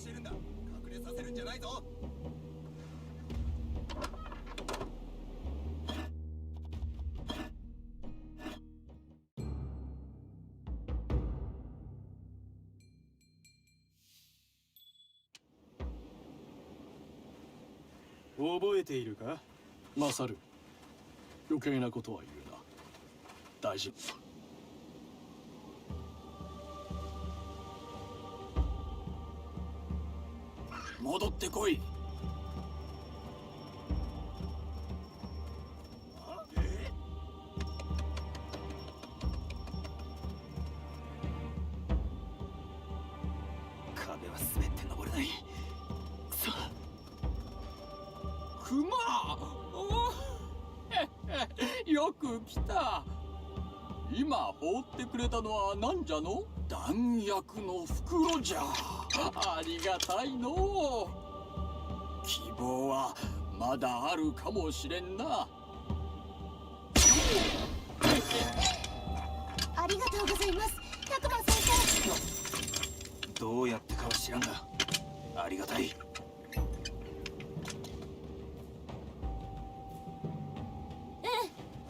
してるんだ。隠れさせるんじゃないぞ。覚えているか、マサル。余計なことは言うな。大丈夫。戻ってこい。壁は滑って登れない。くそ。クマ。よく来た。今放ってくれたのは何じゃの？弾薬の袋じゃ。ありがたいのう。希望はまだあるかもしれんな。ありがとうございます、タクマ先生。どうやってかは知らんが、ありがたい。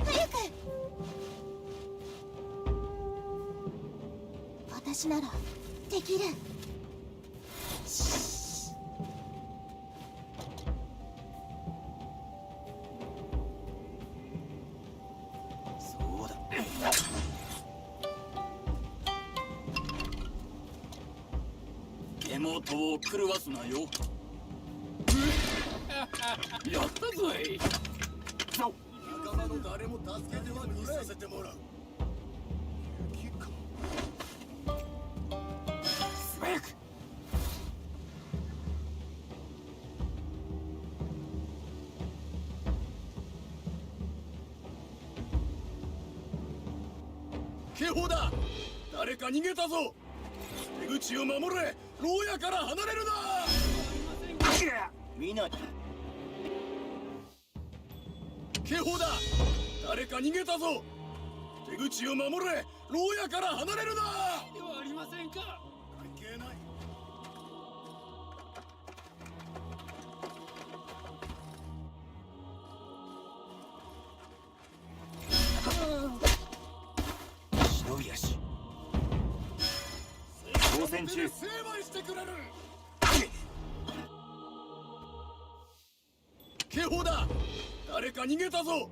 早く。私ならできる。そうだ。手元を狂わすなよ。やったぞい。仲間の誰も助けては見させてもらう。雪か。素早く。警報だ。誰か逃げたぞ。出口を守れ。牢屋から離れるな。みんな。警報だ。誰か逃げたぞ。出口を守れ。牢屋から離れるな。ではありませんか。関係ない。忍び足。当選中。成敗してくれる。警報だ。誰か逃げたぞ。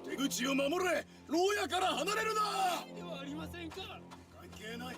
出口を守れ。牢屋から離れるな。ではありませんか。関係ない。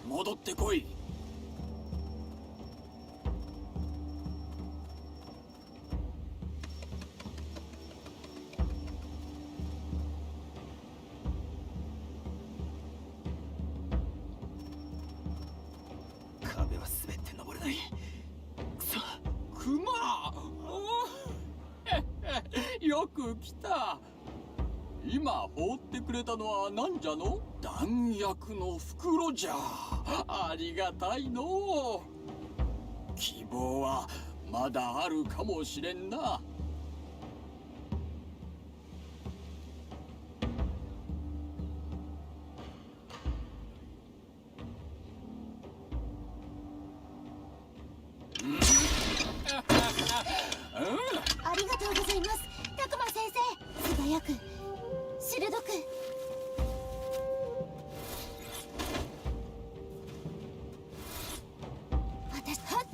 戻ってこい。壁は滑って登れない。くそ。クマ。よく来た。今放ってくれたのは何じゃの？弾薬の袋じゃ。ありがたいのう。希望はまだあるかもしれんな。ありがとうございます、タクマ先生。素早く、鋭く。私はっ。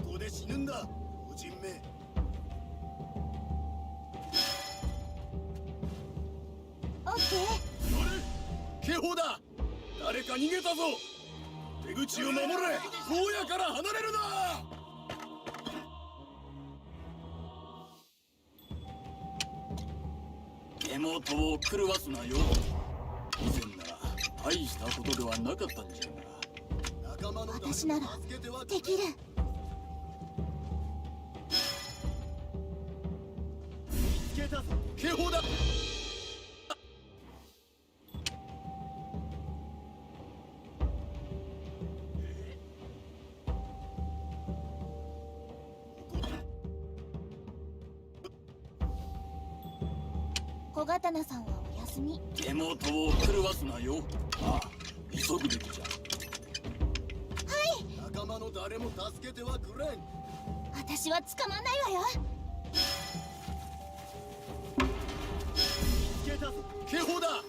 ここで死ぬんだ。人目。オッケー。警報だ。誰か逃げたぞ。出口を守れ。牢屋から離れるな。手元を狂わすなよ。以前なら大したことではなかったんじゃが。仲間の誰も私なら助けてはくれできる。見つけたぞ。警報だ。小刀さんはお休み。手元を狂わすなよ。ああ、急ぐべきじゃ。仲間の誰も助けてはくれん。私は捕まんないわよ。見つけたぞ。警報だ。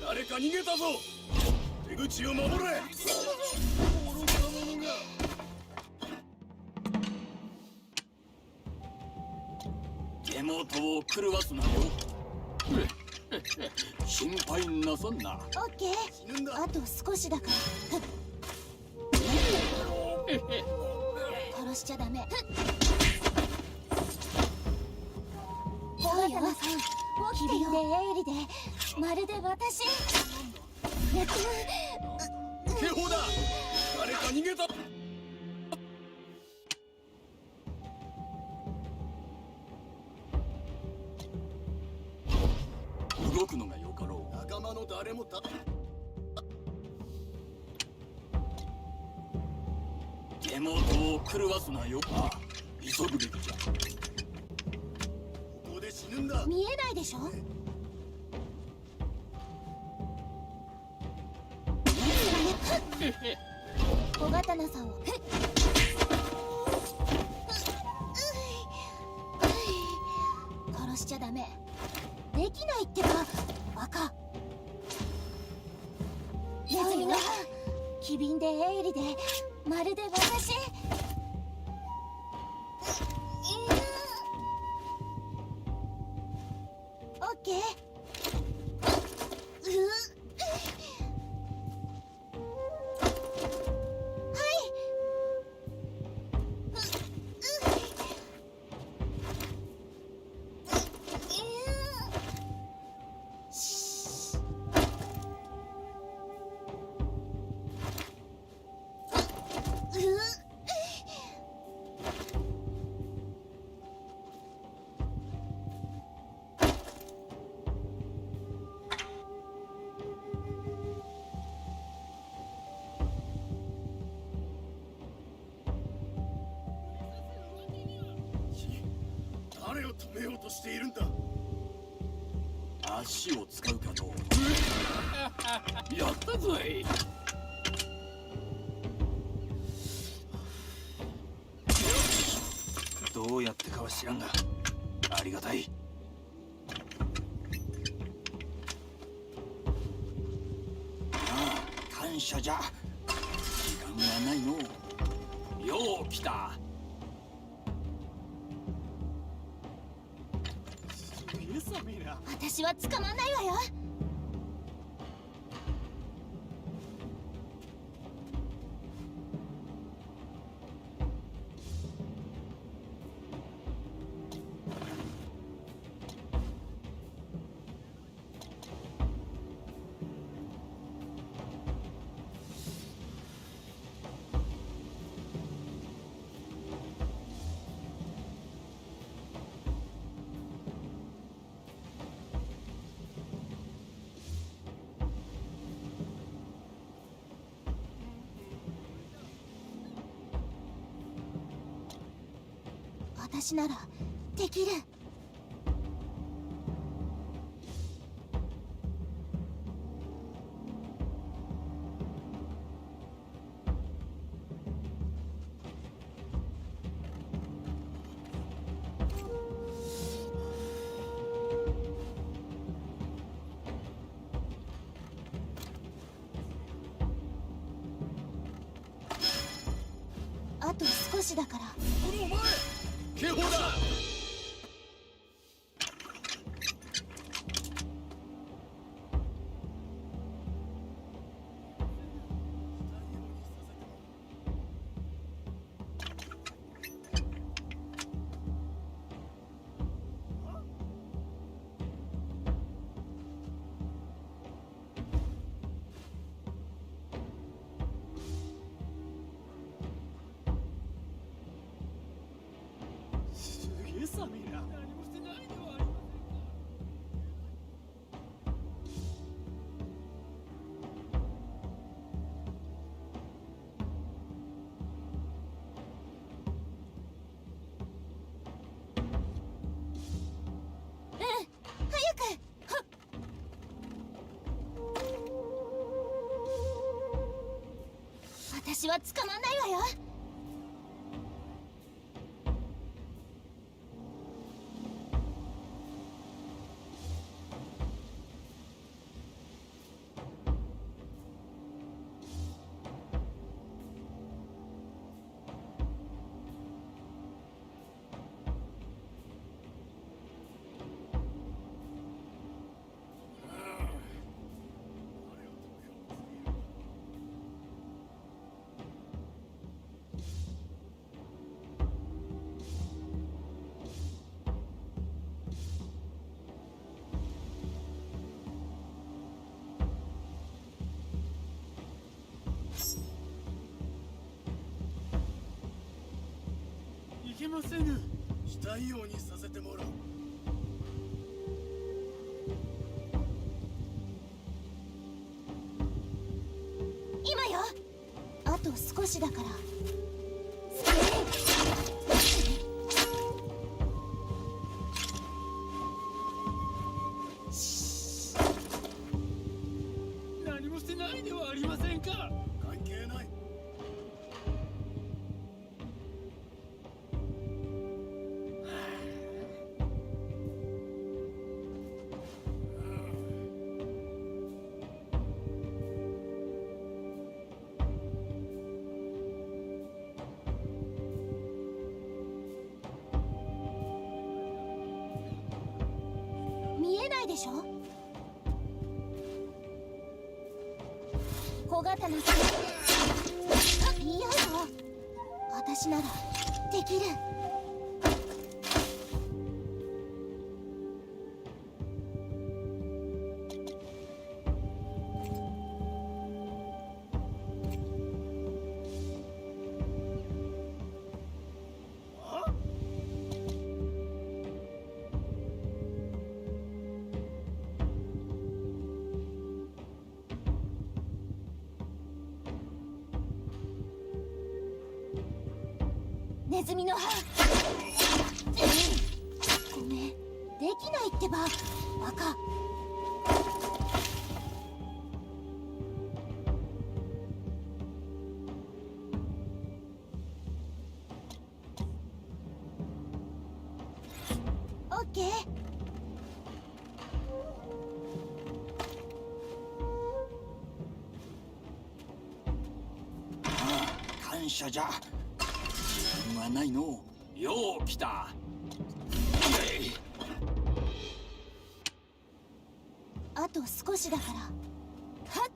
誰か逃げたぞ。出口を守れ。愚か者が。手元を狂わすなよ。心配なさんな。オッケー。死ぬんだ。あと少しだから。殺しちゃダメ。小刀さん、機敏で鋭利で、まるで私。警報だ。誰か逃げた。動くのがよかろう。仲間の誰も手元を狂わすなよ。ああ、急ぐべきじゃ。ここで死ぬんだ。見えないでしょ。小刀さんを。殺しちゃダメ。できないってば、バカ。ネズミの機敏で鋭利で、まるで私。オッケー。誰を止めようとしているんだ。足を使うかのう。やったぞい。どうやってかは知らんが、ありがたい。ああ、感謝じゃ。時間はないのう。よう来た。私は捕まんないわよ。私ならできる。あと少しだから。このお前、警報だ。すげえ寒いな。何もしてないではありませんか。早く。私は捕まんないわよ。いけませぬ。したいようにさせてもらう。今よ。あと少しだから。何もしてないではありませんか。関係ない。見えないでしょ。小刀さん。嫌よ。私ならできる。ネズミの歯。ごめん、できないってば、バカ。オッケー。感謝じゃ。時間はないの。よう来た。あと少しだから。はっ。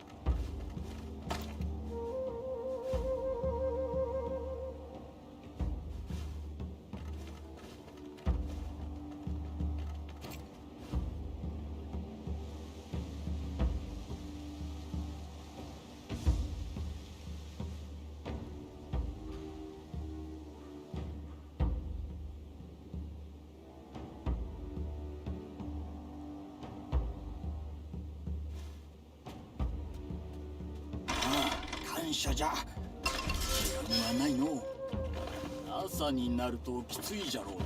感謝じゃ。時間はないの。朝になるときついじゃろうな。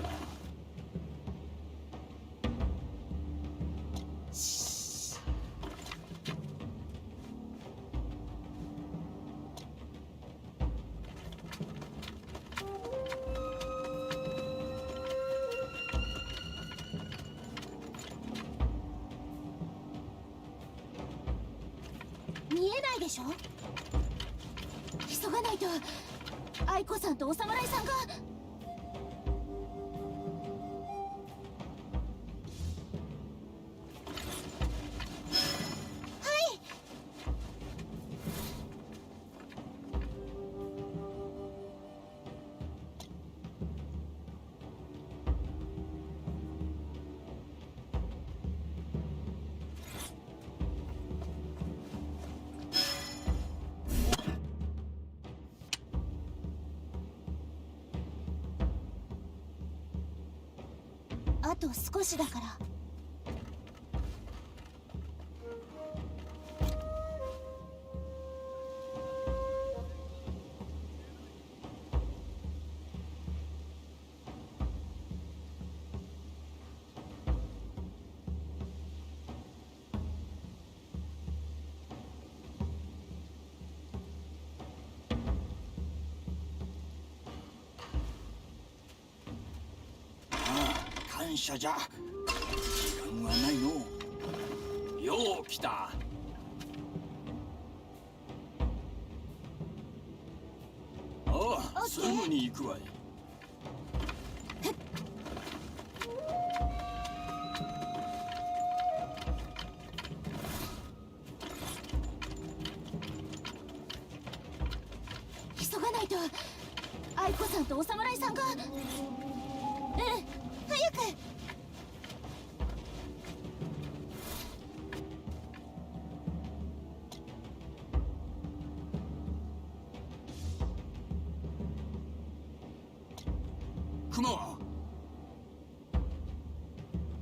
見えないでしょ。急がないと。愛子さんとお侍さんが。と少しだから。感謝じゃ。時間はないの。よう来た。ああ、すぐに行くわい。急がないと。愛子さんとお侍さんが。早く。クマは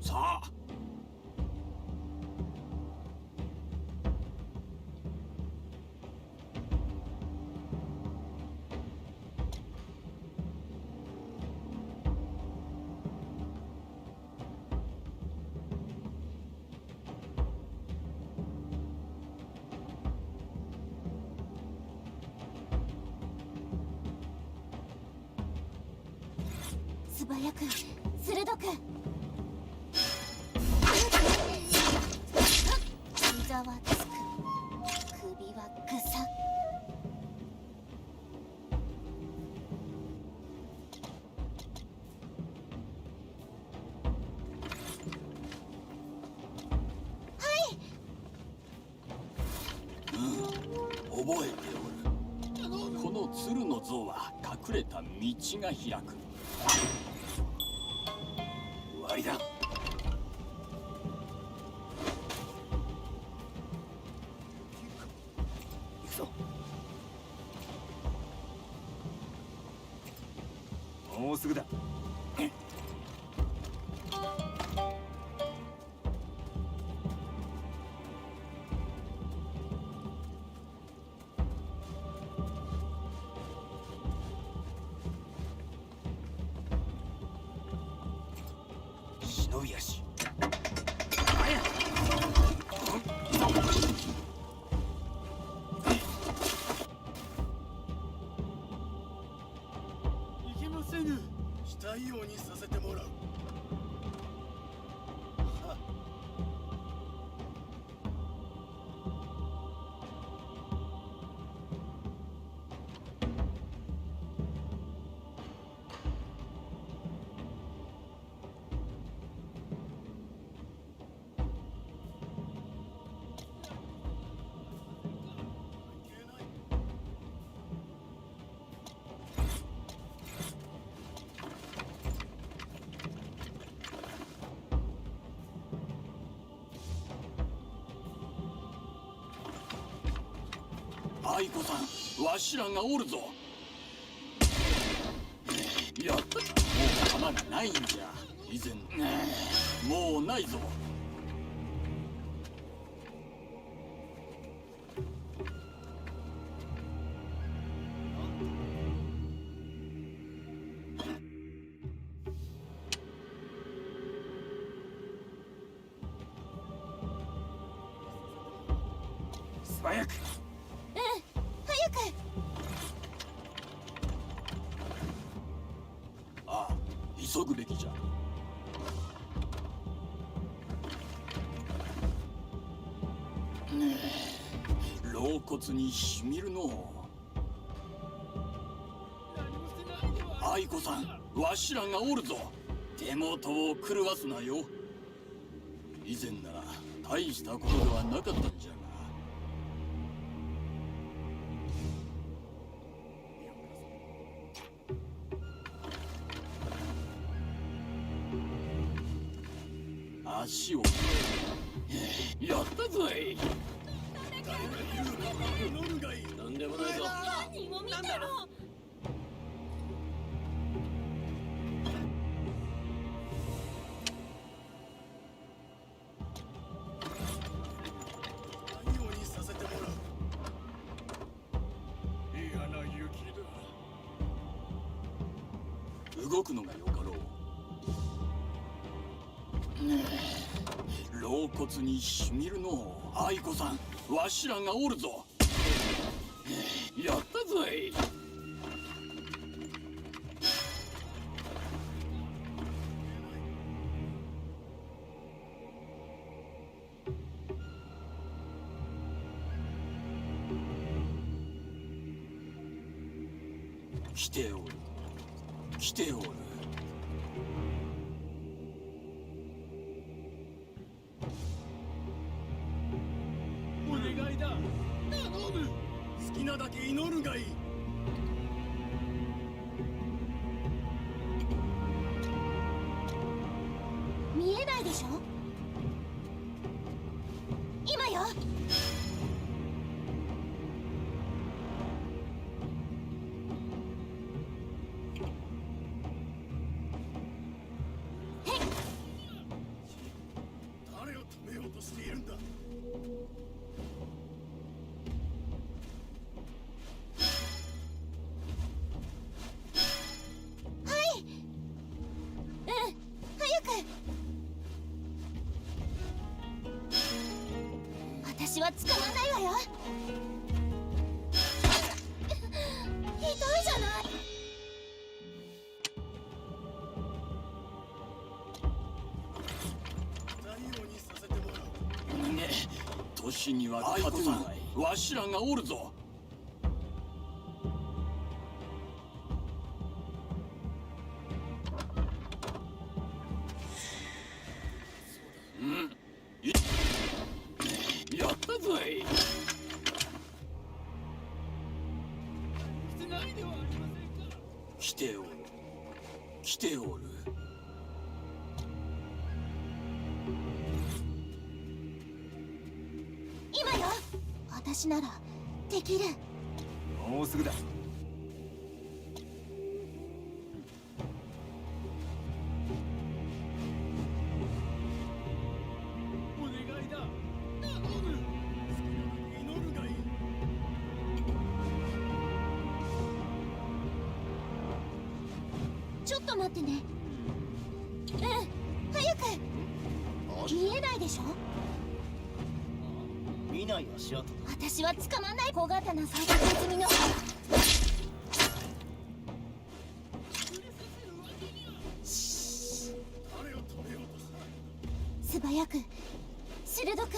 さあ。素早く、鋭く。膝はつく、首はぐさ。覚えておる。この鶴の像は隠れた道が開く。終わりだ。行くぞ。もうすぐだ。忍び足。いけませぬ。したいようにさせてもらう。愛子さん、わしらがおるぞ。やった。もう弾がないんじゃ。以前もうないぞ。素早く。早く。ああ、急ぐべきじゃ。老骨にしみるの。愛子さん、わしらがおるぞ。手元を狂わすなよ。以前なら大したことではなかったんじゃが。足をやったぞい。誰が言うか乗るがいい。なんでもないぞ。何も見てろ。動くのがよかろう。老骨にしみるのう。愛子さん、わしらがおるぞ。やったぞい。来ておる来ておる。お願いだ、頼む。好きなだけ祈るがいい。見えないでしょ。今よ。誰を止めようとしているんだ。私は捕まんないわよ。ひどいじゃない。大王にさせてもらう。ね、年には勝てない。わしらがおるぞ。やったぞい。してないではありませんか。来ておる来ておる。今よ。私ならできる。もうすぐだ。お願いだ、頼む。好きなだけ祈るがいい。ちょっと待ってね。早く。見えないでしょ。見ない足跡。私は捕まんない。小刀の再生済みの。誰を止めようとした。素早く鋭く。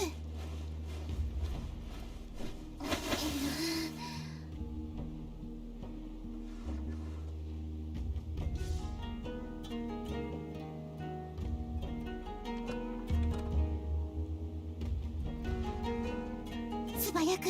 素早く。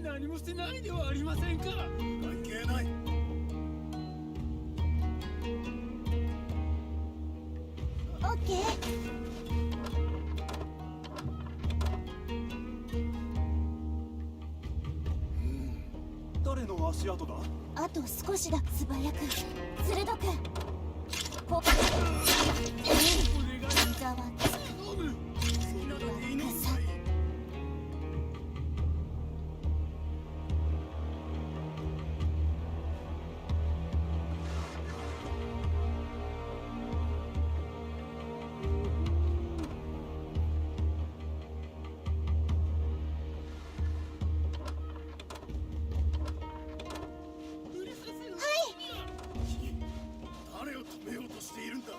何もしてないではありませんか。関係ない。オッケー。誰の足跡だ。あと少しだ。素早く鋭く。ここ。膝はつく。好きなだけ祈るがいい。誰を止めようとしているんだ。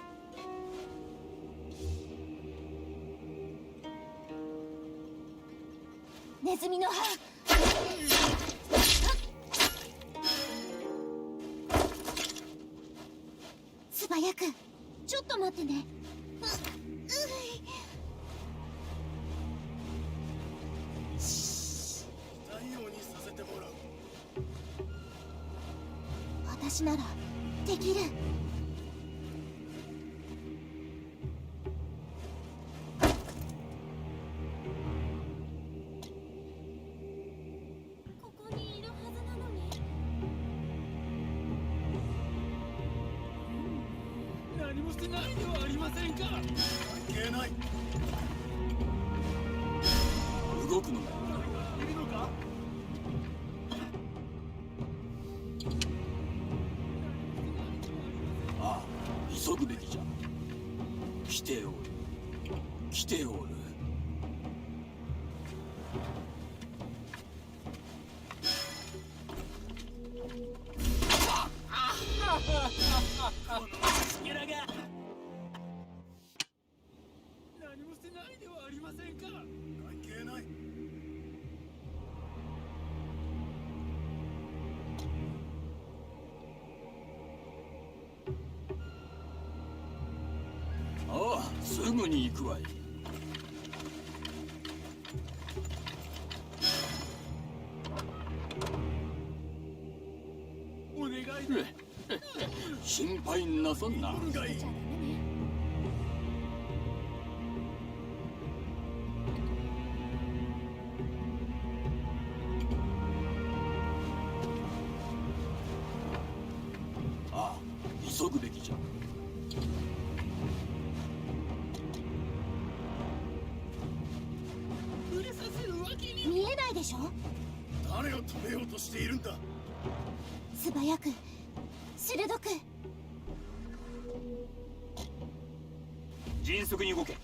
ネズミの歯。素早く。ちょっと待ってね。大王にさせてもらう。私ならできる。何もしてないではありませんか。関係ない。動くのだ。いるのか。ああ、急ぐべきじゃ。来ておる。来ておる。この虫けらが。何もしてないではありませんか。関係ない。ああ、すぐに行くわい。お願いだ。心配なさんな。がいい。じゃダメね。ああ、急ぐべきじゃ。触れさせるわけに。見えないでしょ。誰を止めようとしているんだ。素早く鋭く。迅速に動け。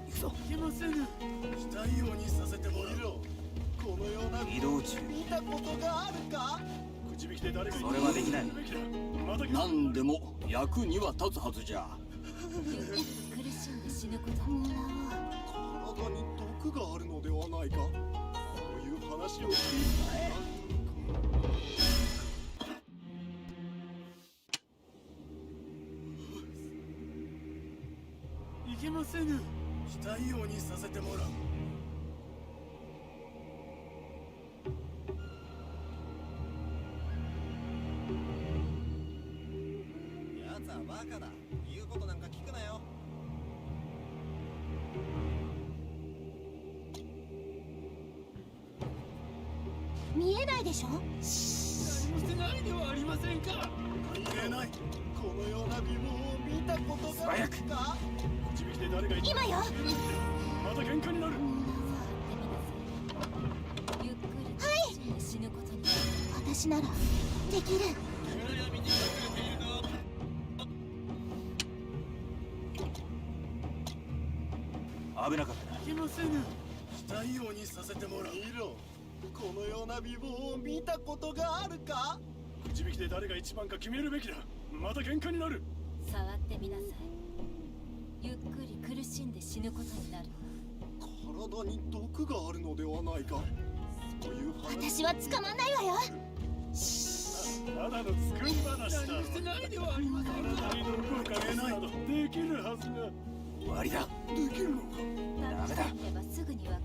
行くぞ。いけませぬ。したいようにさせてもらう。このような移動中。見たことがあるか。くじ引きで誰がそれはできない。また何でも役には立つはずじゃ。苦しんで死ぬこともら体に毒があるのではないか。そういう話を聞いた。いけませぬ。したいようにさせてもらう。奴はバカだ。言うことなんか聞くなよ。う。見えないでしょ。何もしてないではありませんか。関係ない。このような美貌を見たことがあるか。くじ引きで誰が今よ。また喧嘩になる。ゆっくり死ぬことに。私ならできる。危なかったな。いけませぬ。したいようにさせてもらう。見ろ。このような美貌を見たことがあるか。くじ引きで誰が一番か決めるべきだ。また喧嘩になる。触ってみなさい。ゆっくり苦しんで死ぬことになる。体に毒があるのではないか。そういう話。私は捕まんないわよ。ただの作り話だ。何もしてないではありませんか。体に毒をかけないなどできるはずが。終わりだ。できるのか。ダメだ。見ればすぐにわかる。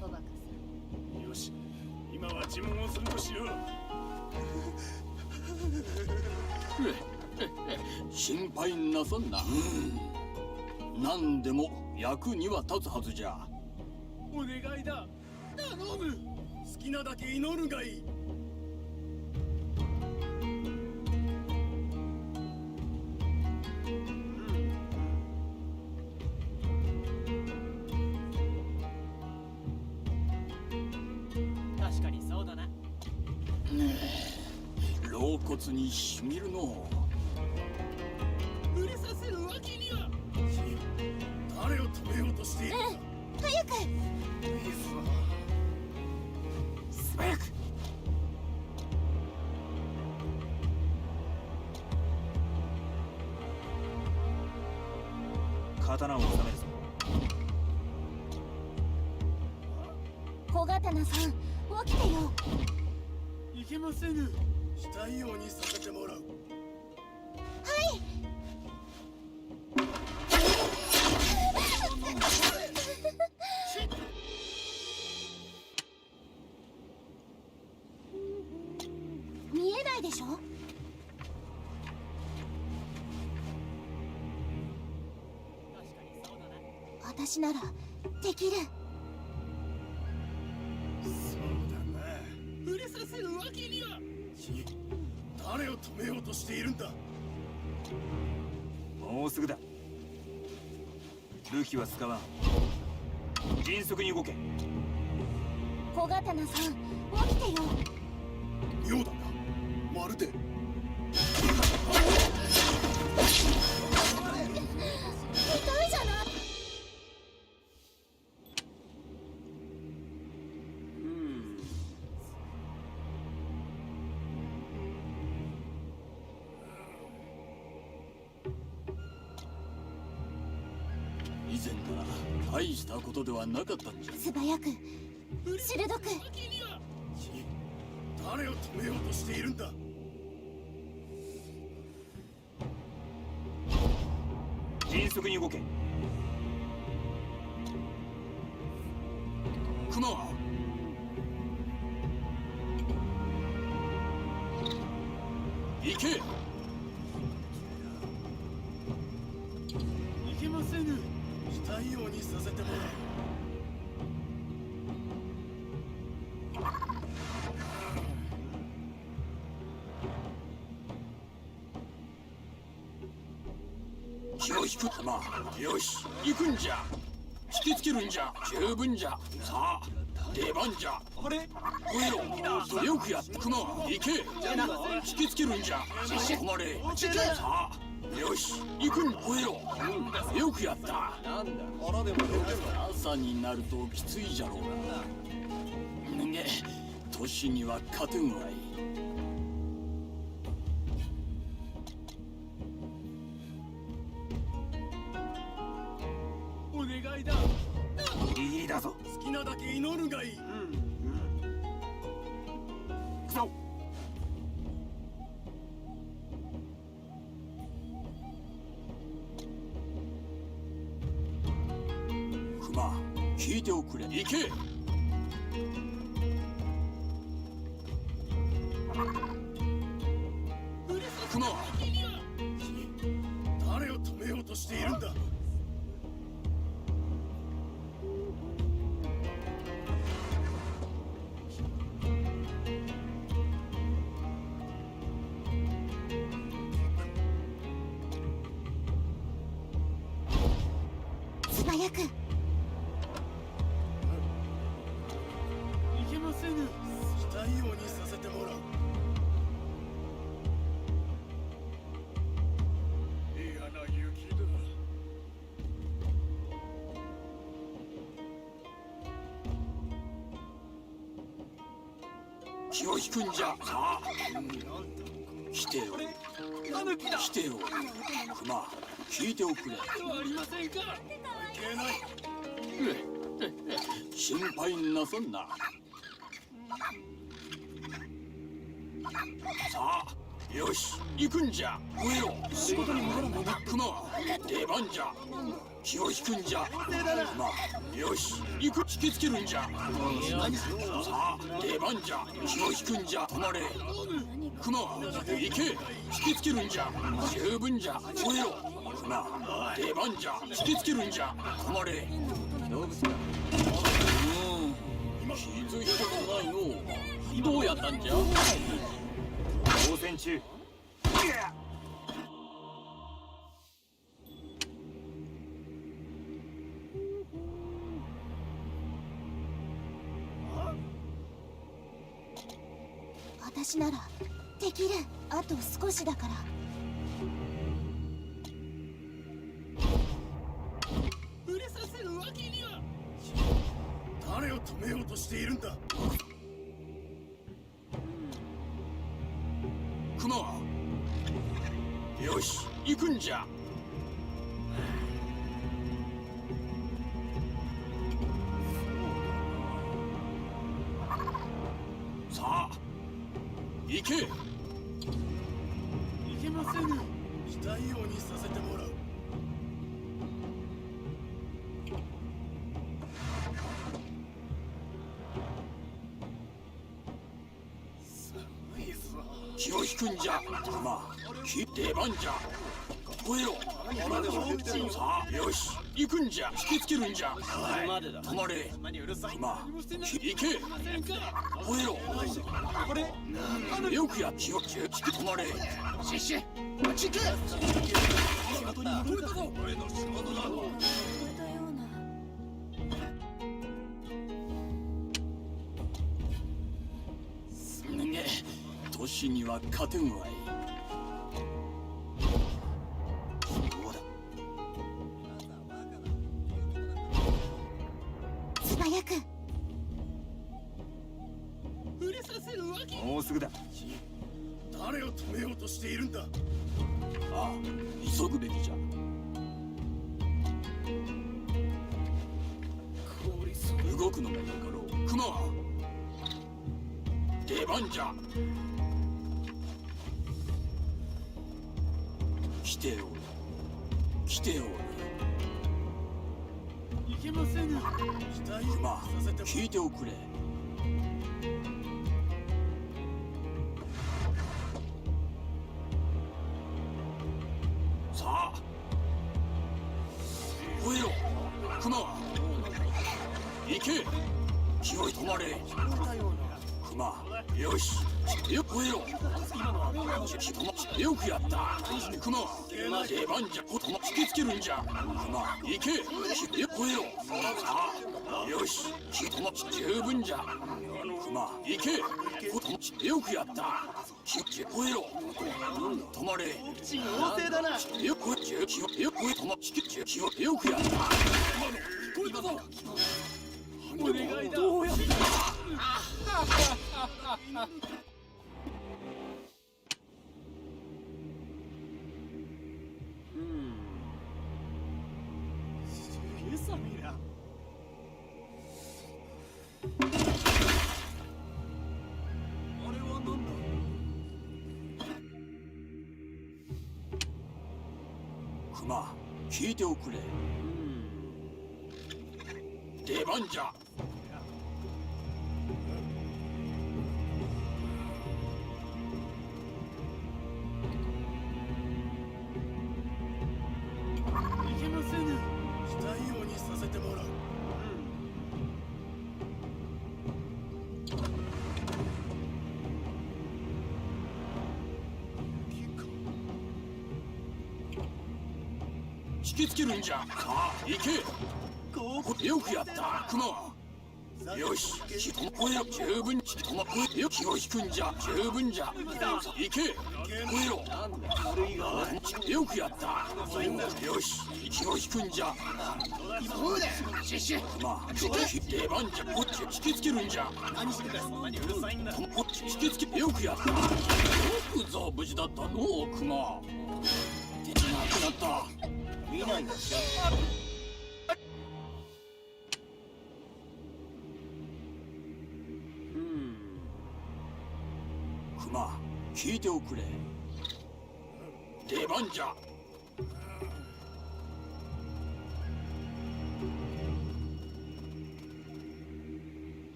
おバカさん。よし、今は尋問をするとしよう。心配なさんな。何でも役には立つはずじゃ。お願いだ。頼む。好きなだけ祈るがいい。確かにそうだな。老骨にしみるの。触れさせるわけには。誰を止めようとしているんだ。早く。素早く。刀を収めるぞ。小刀さん、起きてよ。いけませぬ。したいようにさせてもらう。見えないでしょ。確かにそうだな。私ならできる。そうだな。触れさせるわけには。誰を止めようとしているんだ。もうすぐだ。武器は使わん。迅速に動け。小刀さん、起きてよ。妙だな。まるで。痛いじゃない。以前から大したことではなかったんじゃ。素早く、鋭く。誰を止めようとしているんだ。迅速に動け。クマ行け。いけませぬ。したいようにさせてもらう。気を引く。クマよし行くんじゃ。引きつけるんじゃ。十分じゃ。さあ出番じゃ。あれ、超えろ。よくやった。クマ行け。引きつけるんじゃ。止まれ。さあよし行くん。超えろ。よくやった。腹でも朝になるときついじゃろうが。ね年には勝てんわい。お願いだ。ギリギリだぞ。好きなだけ祈るがいい。くそ。クマ聞いておくれ。行け。クマ誰を止めようとしているんだ。素早く。いけませぬ。したいようにさせてもらう。嫌な雪だ。気を引くんじゃ。さあ来てよ。来てよ。クマ聞いておくれ。ありませんか。関係ない。心配なさんな。さあよし行くんじゃ。超えろ。仕事に戻らないな。クマ出番じゃ。気を引くんじゃ。クマよし行く。引きつけるんじゃ。さあ出番じゃ。気を引くんじゃ。止まれ。クマ行け。引きつけるんじゃ。十分じゃ。超えろ。クマ出番じゃ。引きつけるんじゃ。止まれ。傷一つないの。どうやったんじゃ。応戦中。私ならできる。あと少しだから。触れさせるわけには。誰を止めようとしているんだ。クマよし行くんじゃ。さあ行け。いけませぬ。したいようにさせてもらう。寒いぞ。気を引くんじゃ。クマ出番じゃ。超えろ。さあよし行くんじゃ引きつけるんじゃ止まれクマ行け吠えろよくや気をつけ止まれシッシあっち行けこれだような年には勝てんわい素早く。触れさせるわけ。もうすぐだ。誰を止めようとしているんだ。ああ急ぐべきじゃ動くのがよかろうクマ出番じゃ来ておる来ておるいけませぬ。期待クマさせても聞いておくれさあ吠えろクマ行け気を止まれクマよしよく吠えろよくやったクマ出番じゃことも引きつけるんじゃクマ行けよく吠えろさあよし気とも十分じゃクマ行けこともよくやった気を吠えろ止まれ旺盛だな。よく止ま気をよくやったこれだぞお願いだ。どうやってゲサミラ。あれは何だ。クマ聞いておくれ出番じゃいけませぬ。したいようにさせてもらう。引きつけるんじゃさあ行けよくやったクマよし気ともえろ十分気ともえよ気を引くんじゃ十分じゃ行け吠えろよくやったよし気を引くんじゃクマ出番じゃこっち引きつけるんじゃ何してかそんなにうるさいんだ。こっち引きつけよくやったよくぞ無事だったのクマ出てなくなった見ないんだし。クマ聞いておくれ出番じゃ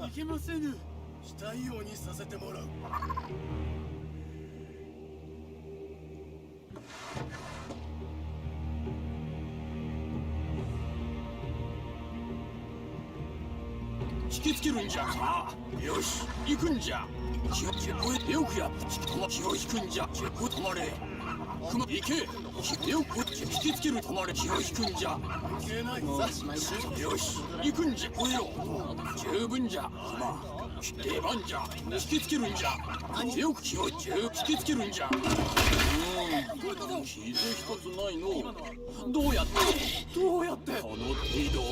いけませぬ。したいようにさせてもらう。引きつけるんじゃさあよし行くんじゃ気をよくやった気を引くんじゃ止まれクマ行けよく引きつける止まれ気を引くんじゃいけないさ。よし行くんじゃ吠えろ十分じゃクマ出番じゃ引きつけるんじゃよく気を引きつけるんじゃ傷一つないのどうやってこの程度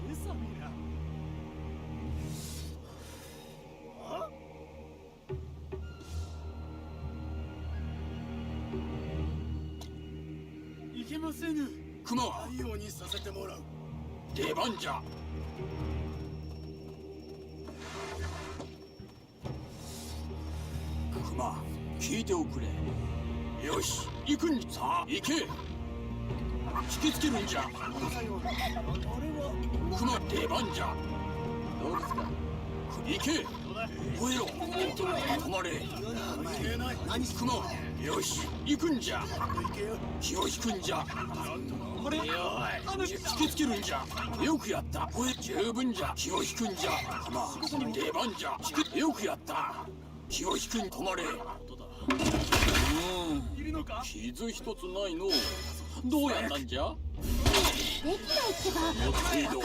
ゲサミラ。あ？いけませぬ。クマしたいようにさせてもらう。出番じゃクマ聞いておくれよし行くんじゃさあ行け引きつけるんじゃクマ出番じゃどうですか。行け。吠えろ。止まれ。何す雲。よし、行くんじゃ。行けよ。気を引くんじゃ。これ引きつけるんじゃ。よくやった。十分じゃ。気を引くんじゃ。出番じゃ。よくやった。気を引くん。止まれ。いるのか。傷一つないの。どうやったんじゃ。できないってば。もっと移動。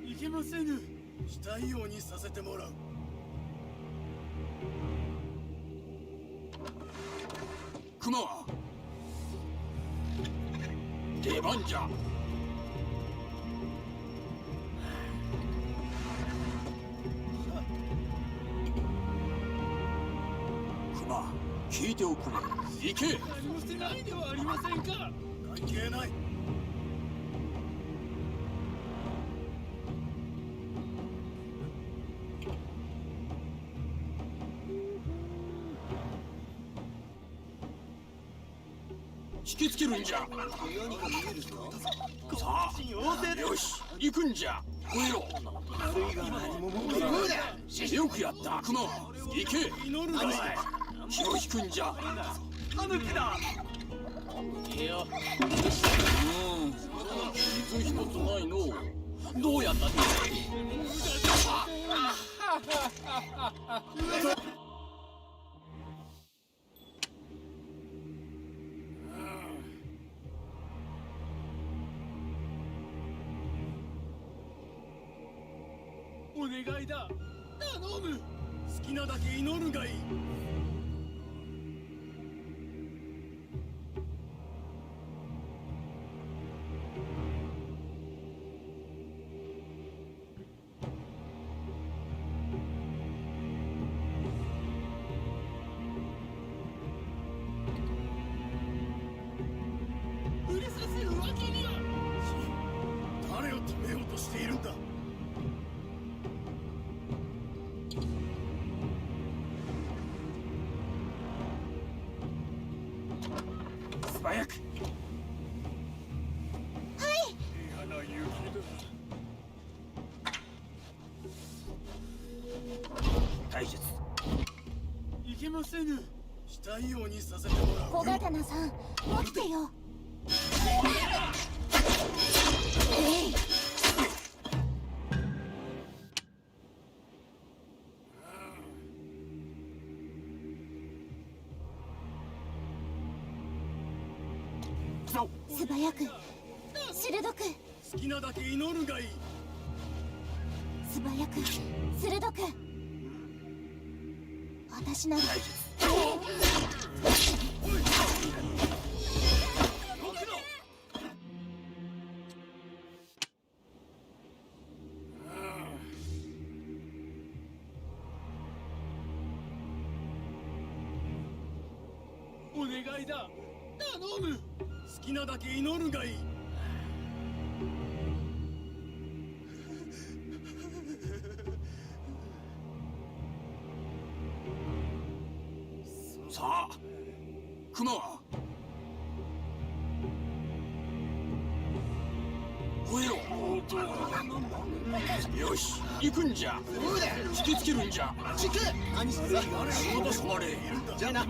いけませぬ。したいようにさせてもらう。熊は出番じゃ。熊、聞いておくれ。行け。何もしてないではありませんか。関係ない。引きつけるんじゃ。何か見えるぞ。さあ、よし、行くんじゃ。吠えろ。よくやった。熊は行け。祈るがいい。気を引くんじゃ。タヌキだ。傷一つないの。どうやったんだ。お願いだ。頼む。好きなだけ祈るがいい。触れさせるわけには。誰を止めようとしているんだ。素早く。嫌な雪だ。体術。いけませぬ。したいようにさせてもらう。小刀さん、起きてよ。素早く、鋭く、好きなだけ祈るがいい。素早く、鋭く。私なら。お願いだ。頼む。好きなだけ祈るがいい。さあ、熊は吠えろ。よし、行くんじゃ。引きつけるんじゃ。何してる。仕事止まれ。じゃあな。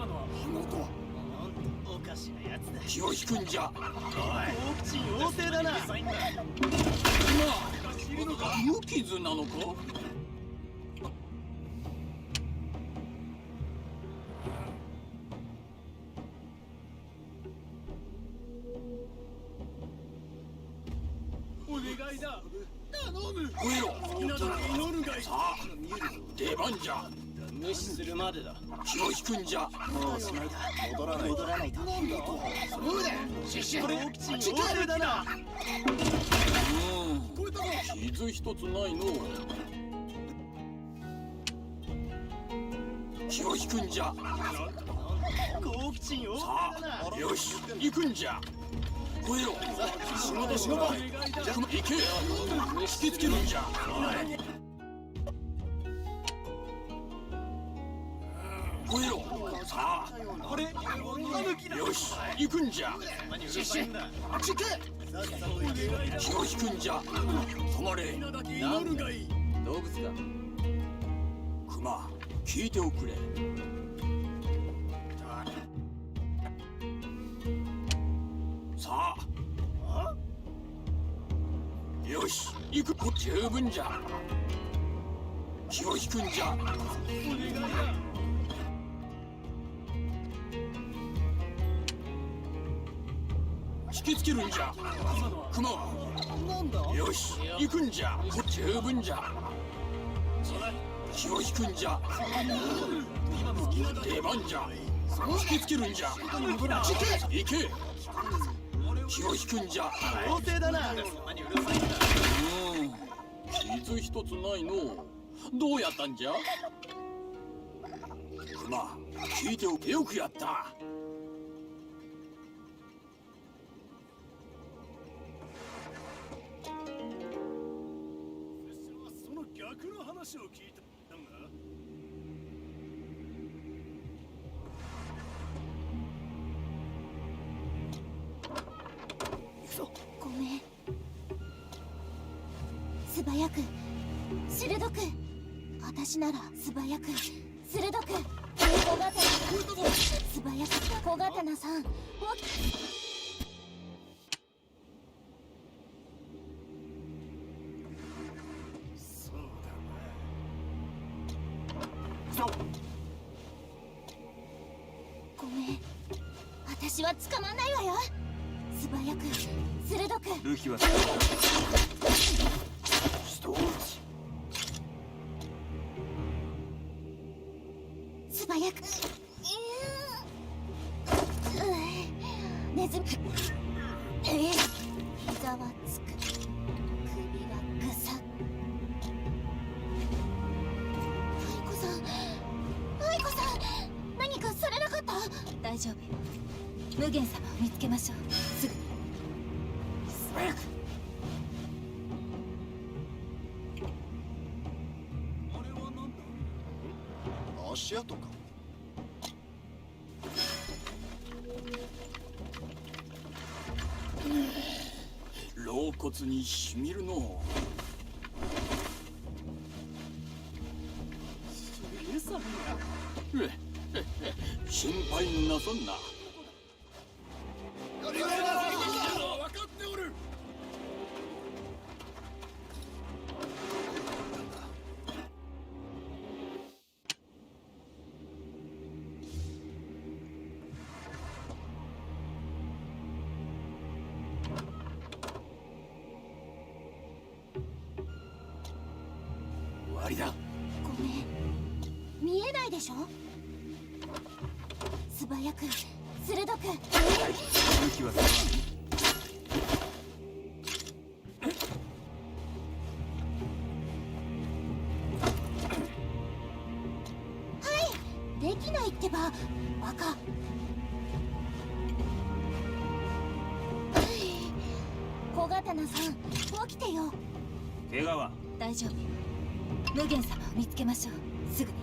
おかしなやつだ。気を引くんじゃ。好奇心旺盛だな。無傷なのか。お願いだ。頼む。吠えろ。好きなだけ祈るがいい。さあ、出番じゃ。無視するまでだ。気を引くんじゃ。もうおしまいだ。戻らないと。そうだ。好奇心旺盛だな。傷一つないの。気を引くんじゃ。好奇心旺さ盛だな。あ、よし、行くんじゃ。吠えろ。仕事仕事。行け。突きつけるんじゃ。吠えろ。さあ。これタヌキだ。よし、行くんじゃ。シシあっち行け。気を引くんじゃ。止まれ。祈るがいい。動物か。クマ、聞いておくれ。さあ。よし、行く。十分じゃ。気を引くんじゃ。引きつけるんじゃ。クマは。よし、行くんじゃ。十分じゃ。気を引くんじゃ。出番じゃ。引きつけるんじゃ。行け。気を引くんじゃ。皇帝だな。傷一つないの。どうやったんじゃ。クマ、聞いておけ。よくやった。その逆の話を聞いたんだ。ごめん。素早く鋭く。私なら素早く鋭く。小刀素早く。小刀さん。そうだごめん。私は捕まんないわよ。素早く鋭く。ルキは人を撃ち。素早く。ネズミ。膝はつく。首はぐさ。愛子さん。愛子さん。何かされなかった？大丈夫よ。無限様を見つけましょう。すぐに。素早く。あれはなんだ。足跡か。肋骨にしみるの。すげえさんや。心配なさんな。分かっておる。終わりだ。ごめん。見えないでしょ。素早く鋭く。ルキはできないってばバカ。小刀さん起きてよ。怪我は大丈夫よ。無限様を見つけましょう。すぐに。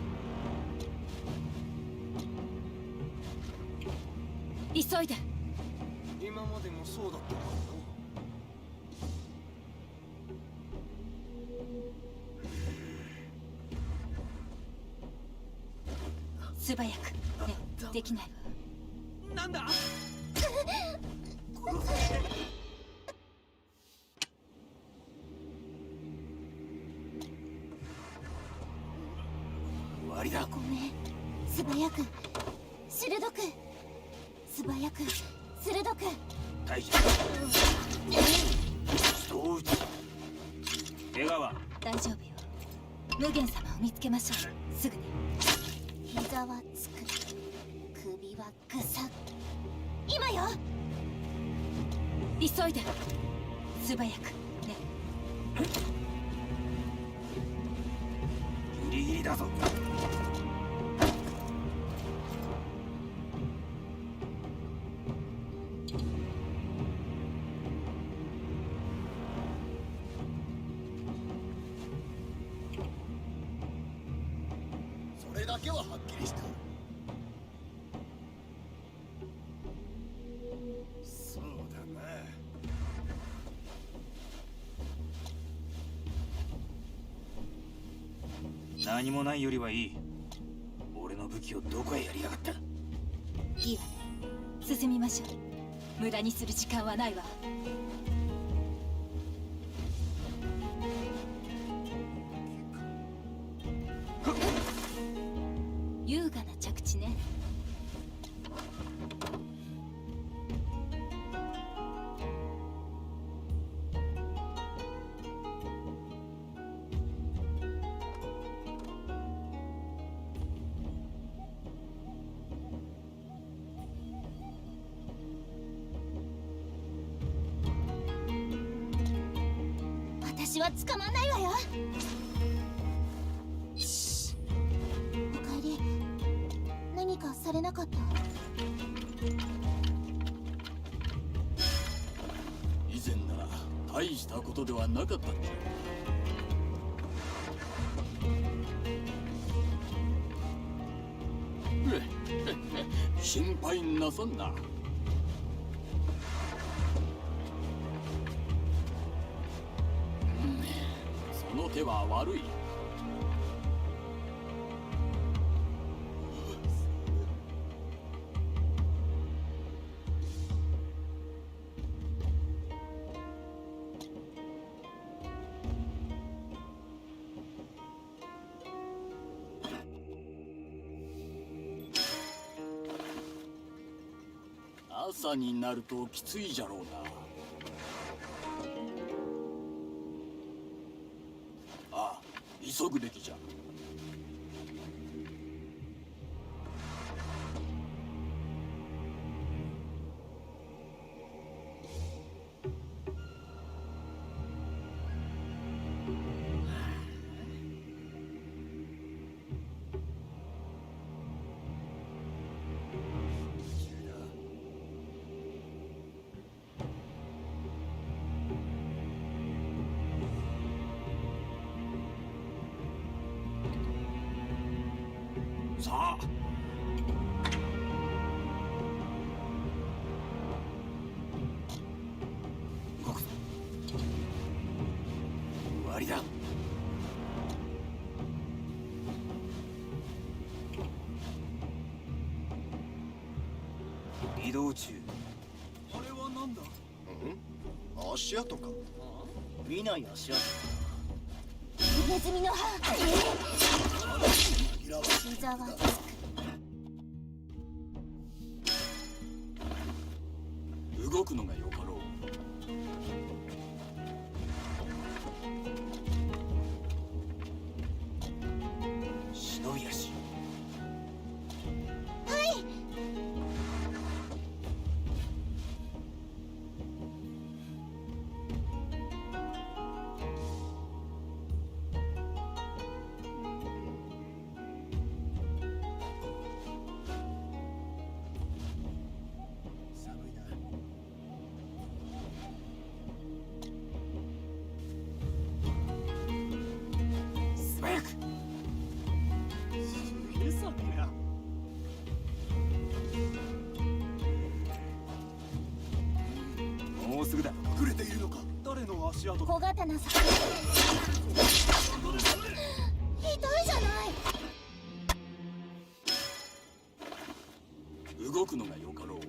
急いで。今までもそうだったのか素早く。ね、できないわ。な。なんだ。終わりだ。ごめん。素早く鋭く。素早く鋭く。大丈夫。人を撃ち。怪我は大丈夫よ。無限様を見つけましょう。すぐに。膝はつく。首はぐさ。今よ。急いで。素早く。ね。ギリギリだぞ。だけははっきりしておる。そうだな。何もないよりはいい。俺の武器をどこへやりやがった。いいわね、進みましょう。無駄にする時間はないわ。優雅な着地ね。私は捕まんないわよ。しおかえり。何かされなかった？以前なら大したことではなかったんじゃ。心配なさんな。その手は悪い。朝になるときついじゃろうな。ああ、急ぐべきじゃ。さあ、動くぞ。終わりだ。移動中。あれはなんだ？足跡か。見ない足跡。ネズミの歯。紛らわしい。シザーは動くのがよかろう。忍び足。寒いな。素早く。すげえ寒いな。もうすぐだ。隠れているのか。誰の足跡か。小刀さ。ひどいじゃない。動くのがよかろう。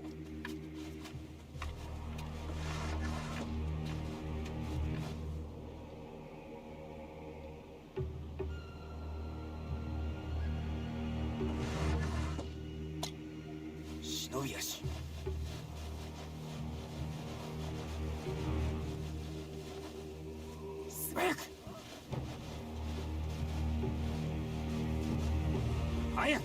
忍び足。素早く。早く。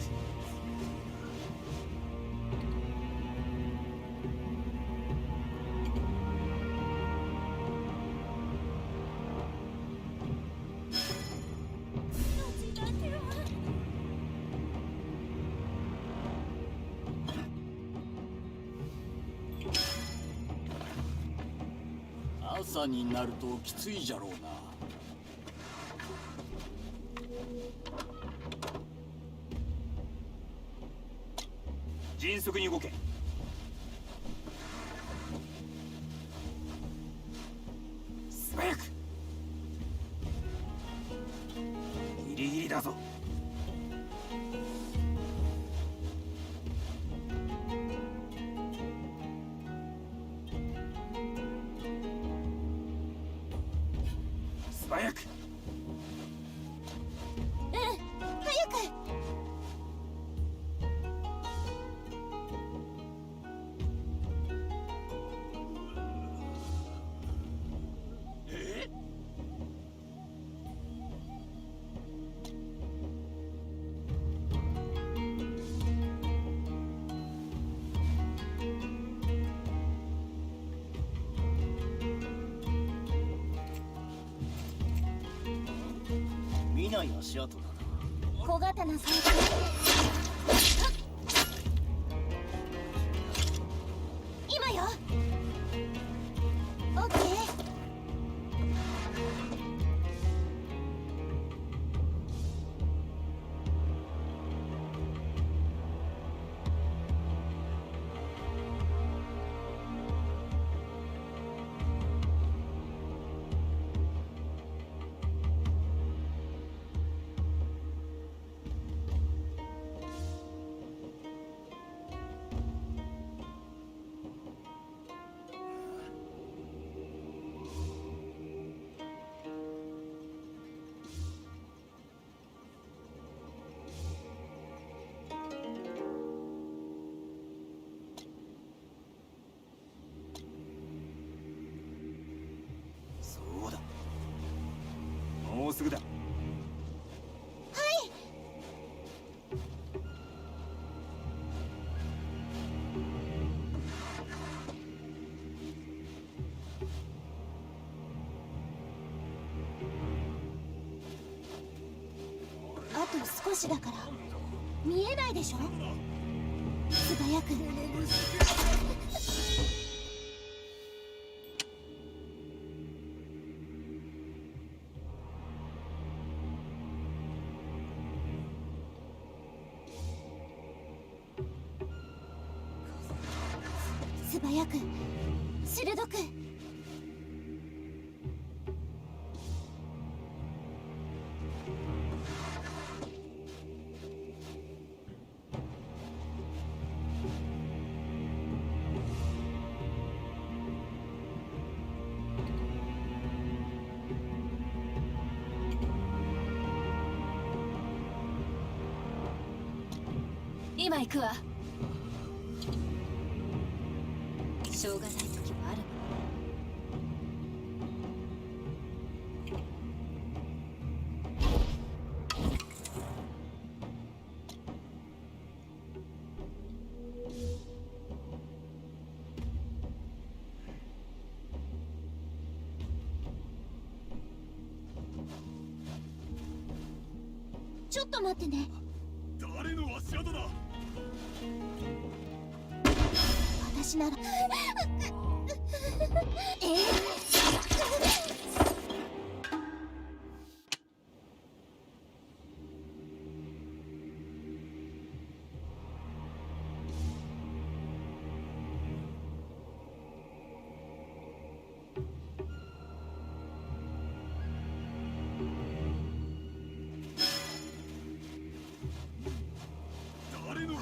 朝になるときついじゃろうな。迅速に動け。素早く。ギリギリだぞ。素早く。早く。見ない足跡だな。小型な装置。今よ。オッケー。そうだ。もうすぐだ。あと少しだから見えないでしょ。素早く。素早く鋭く。今行くわ。しょうがない時もあるわ。ちょっと待ってね。誰の足跡だ。私なら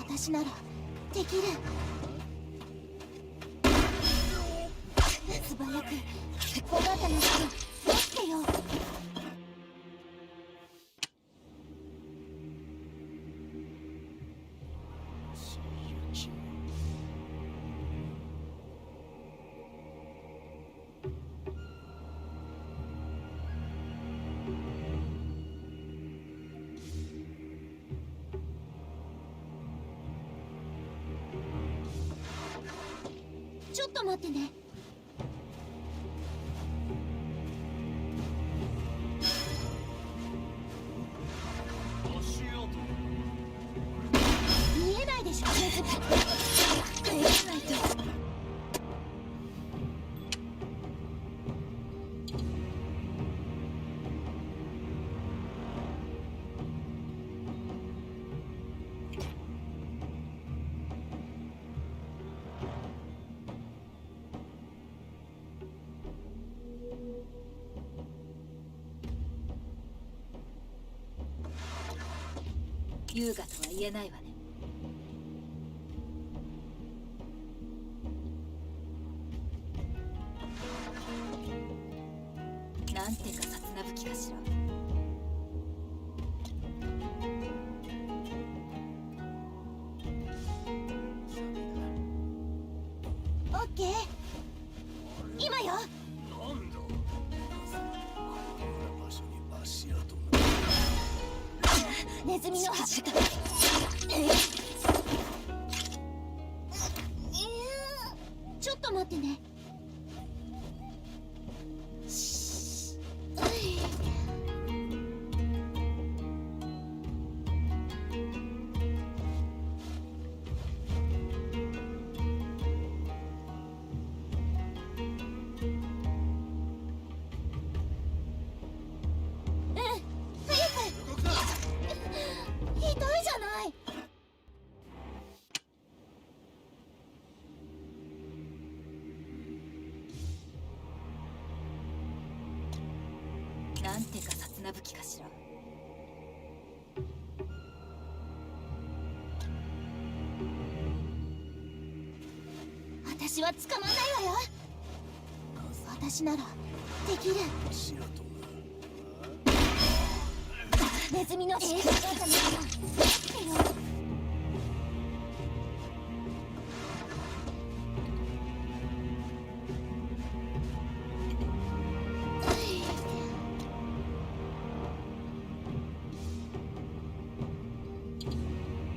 私ならできる。素早く小型の人待ってよ。ちょっと待ってね。見えないでしょ。帰らないと。優雅とは言えないわね。なんてか刹那吹きかしら。オッケー、今よ。なんだ場所に足跡が。ネズミの歯。ちょっと待ってね。痛いじゃない。なんてか刹那吹きかしら。私は捕まんないわよ。私ならできる。足跡が。ネズミの仕方だったのかな。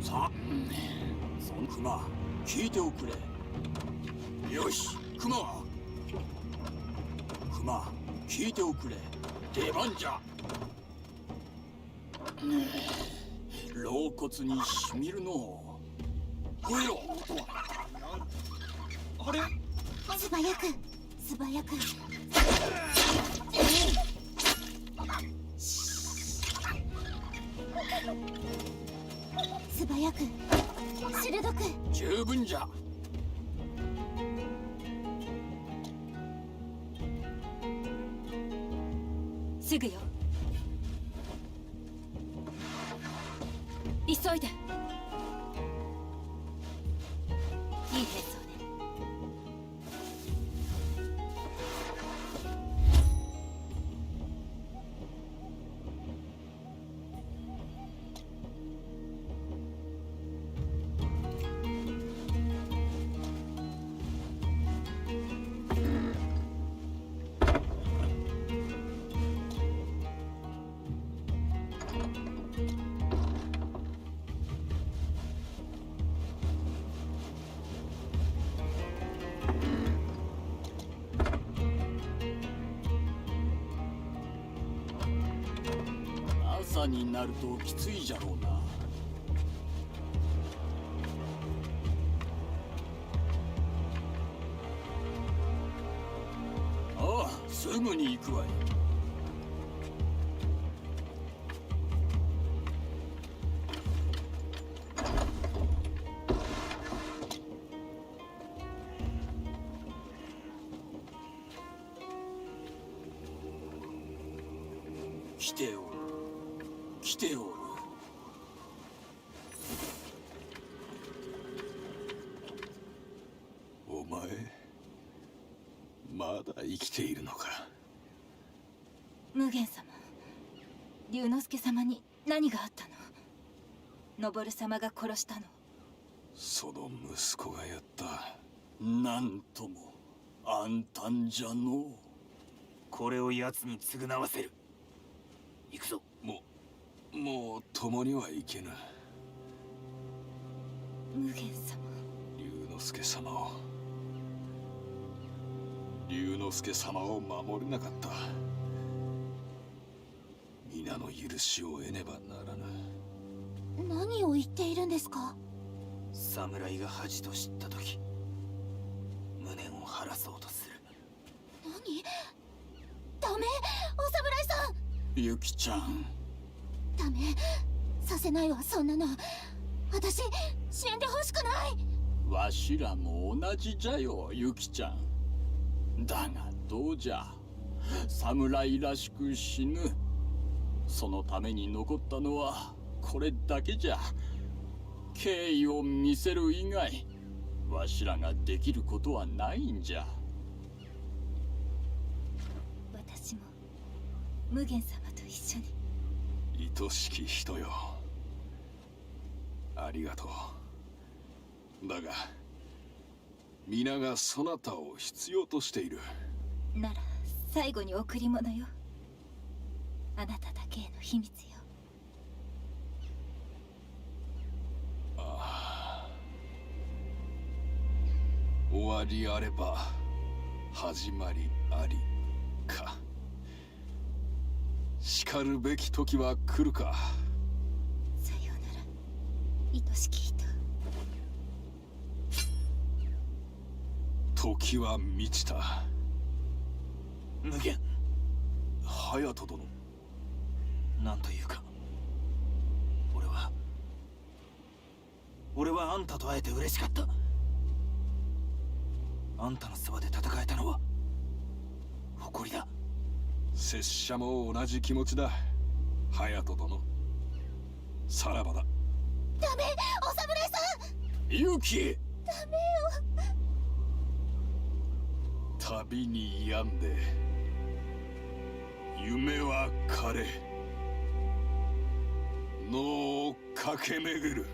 さあ、そのクマ、聞いておくれ。よし、クマ、聞いておくれ。出番じゃ。老骨にしみるの。吠えろ。あれ？素早く素早く。素早く鋭く。十分じゃ。すぐよ。急いで。いい兵装ね。朝になるときついじゃろうな。ああ、すぐに行くわい。来ておる、来ておる。お前まだ生きているのか。無限様、龍之介様に何があったの？昇様が殺したの？その息子がやった。なんとも暗淡じゃのう。これを奴に償わせる。行くぞ。もう共には行けぬ。無限様。龍之介様を守れなかった。皆の許しを得ねばならぬ。何を言っているんですか？侍が恥と知った時、無念を晴らそうとする。何？ダメ、お侍さん。ゆきちゃん。ダメ、させないわ、そんなの。私死んでほしくない。わしらも同じじゃよ、ゆきちゃん。だがどうじゃ、侍らしく死ぬ。そのために残ったのはこれだけじゃ。敬意を見せる以外わしらができることはないんじゃ。私も無限様と一緒に。愛しき人よ、ありがとう。だが皆がそなたを必要としている。なら最後に贈り物よ。あなただけへの秘密よ。終わりあれば始まりありか。しかるべき時は来るか。さようなら愛しき人。時は満ちた。無限、隼人殿、なんというか、俺はあんたと会えて嬉しかった。あんたのそばで戦えたのは誇りだ。拙者も同じ気持ちだ、隼人殿。さらばだ。ダメ、お侍さん。勇気。旅に病んで夢は枯れ、脳を駆け巡る。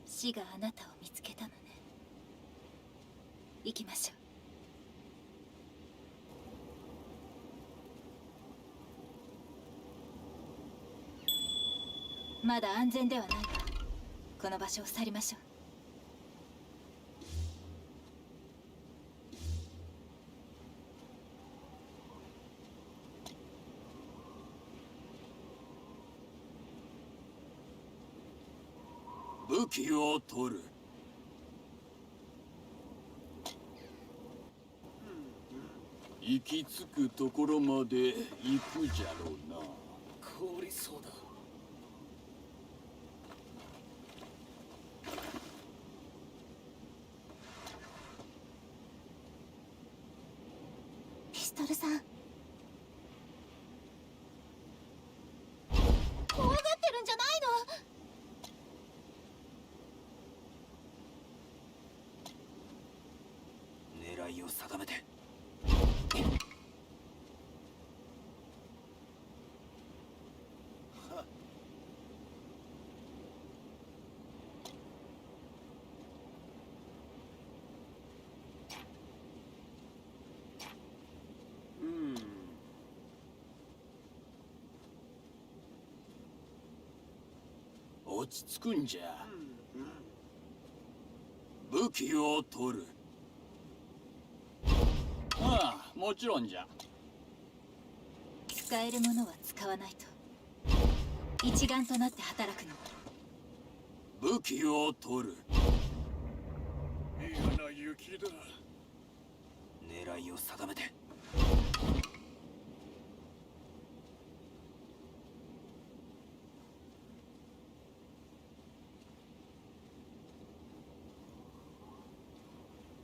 死があなたを見つけたのね。行きましょう。まだ安全ではないわ。この場所を去りましょう。武器を取る。行き着くところまで行くじゃろうな。凍りそうだ。ピストルさん、怖がってるんじゃないの？狙いを定めて。落ち着くんじゃ。武器を取る。ああ、もちろんじゃ。使えるものは使わないと。一丸となって働くの。武器を取る。嫌な雪だ。狙いを定めて。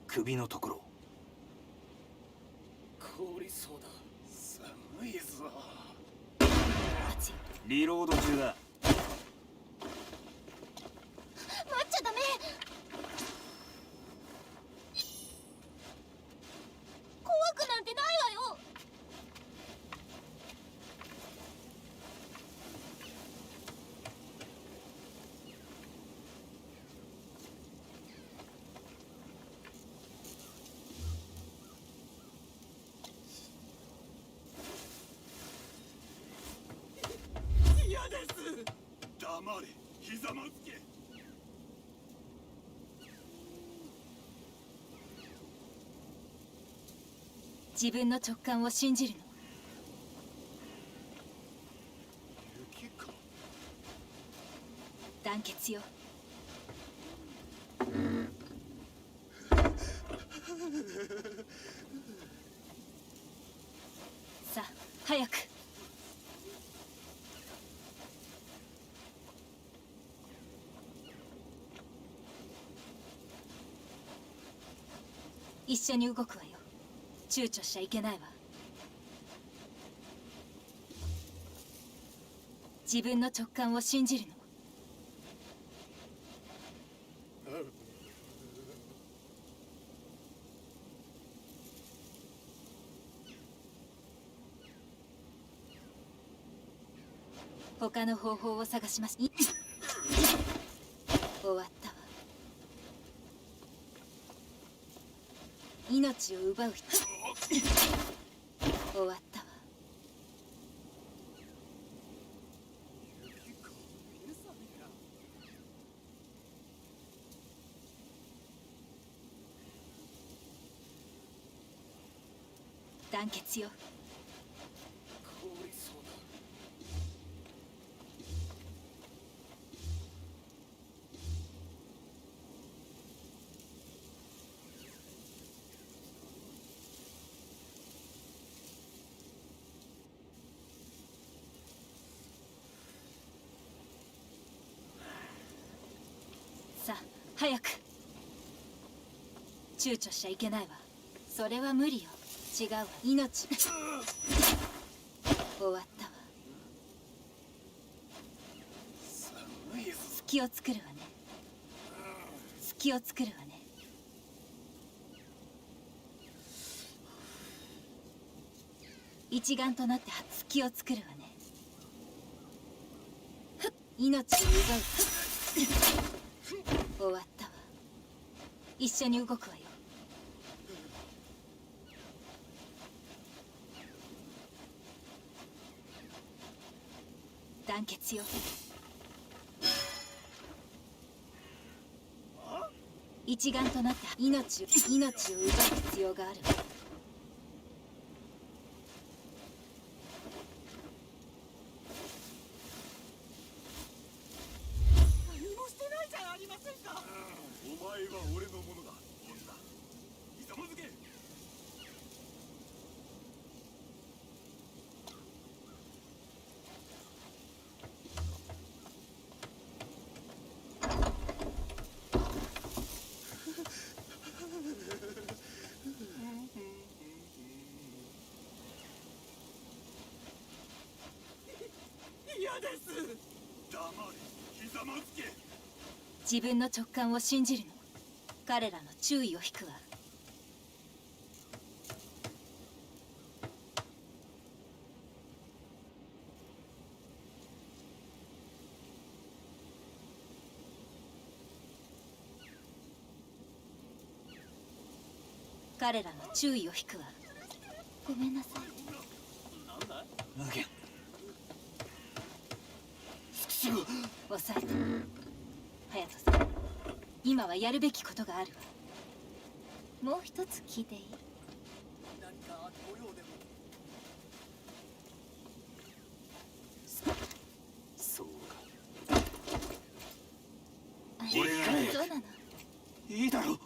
首のところ。凍りそうだ。寒いぞ。リロード中だ。待っちゃダメ。怖くなんてないわよ。嫌です。黙れ、ひざまずけ。自分の直感を信じるの。雪か。団結よ。さあ早く。一緒に動くわよ。躊躇しちゃいけないわ。自分の直感を信じるの。他の方法を探します。終わったわ。命を奪う人。終わったわ。団結よ。凍りそうだ。さあ早く。躊躇しちゃいけないわ。それは無理よ。違うわ。命終わったわ。寒いぞ。隙を作るわね。隙を作るわね。一丸となって隙を作るわね。命を奪う。終わったわ。一緒に動くわよ。団結よ。一丸となって命を奪う必要があるわ。何もしてないじゃありませんか。お前は俺のものだ、女。ひざまずけ。嫌です。黙れ、ひざまずけ。自分の直感を信じるの。彼らの注意を引くわ。彼らの注意を引くわ。ごめんなさい。無限。抑えて。隼人さん、今はやるべきことがあるわ。もう一つ聞いていい？何かご用でも。そうあ俺がねそうなの。か。いいだろう。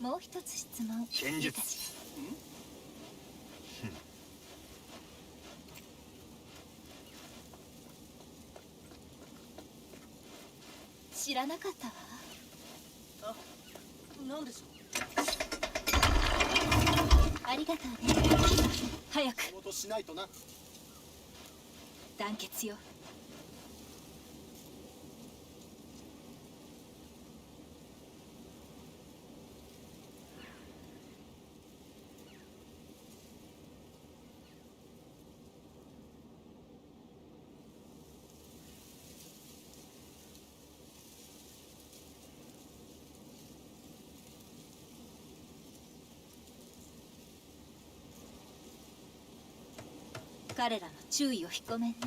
もう一つ質問剣術いいかしら？知らなかったわ。なんでしょありがとうね。早く。仕事しないとな。団結よ。彼らの注意を引く。ごめんね。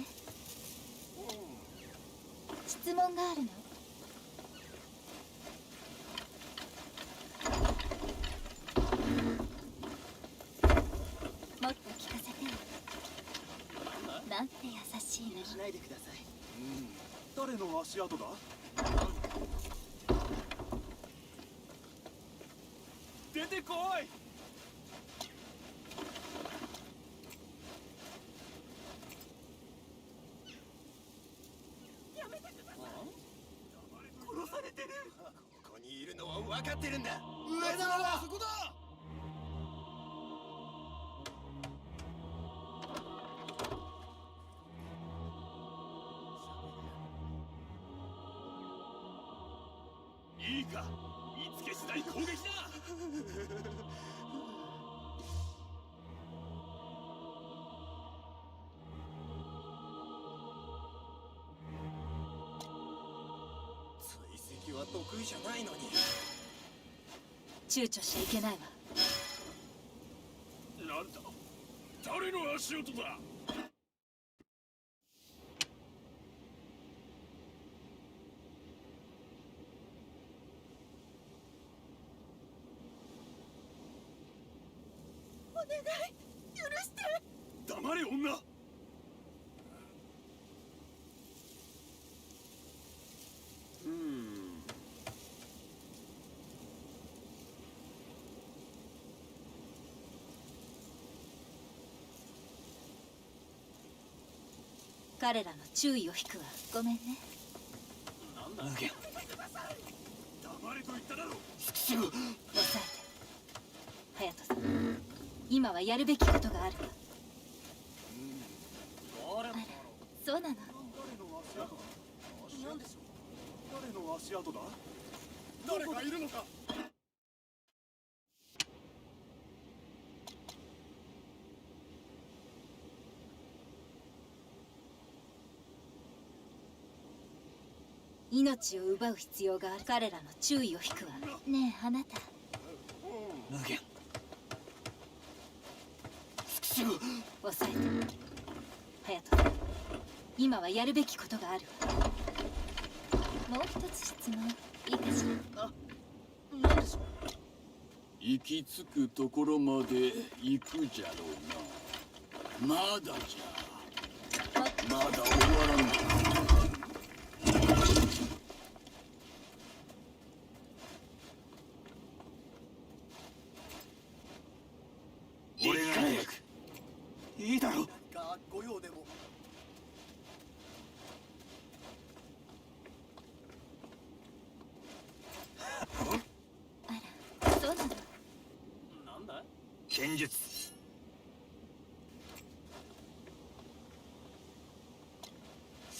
質問があるの。もっと聞かせてよ。なんて優しいの。しないでください。誰の足跡だ？出てこい。殺されてる。ここにいるのは分かってるんだ。上だろ。そこだ。いいか、見つけ次第攻撃だ。追跡は得意じゃないのに。躊躇しちゃいけないわ。なんだ、誰の足音だ。お願い、許して。黙れ女。彼らの注意を引くわ。ごめんね。なんだ。無限。黙れと言っただろう。抑えて。隼人さん、今はやるべきことがあるわ。あら、そうなの。誰の足跡だ。なんでしょう。誰の足跡だ。誰かいるのか。命を奪う必要がある。彼らの注意を引くわ。ねえ、あなた。無限。抑えて。隼人さん、今はやるべきことがあるわ。もう一つ質問いいかしら。なんでしょう。行き着くところまで行くじゃろうな。まだじゃ。まだ終わらん。俺が早く。いいだろう。か御用でも。あら、そうなの。なんだ。剣術。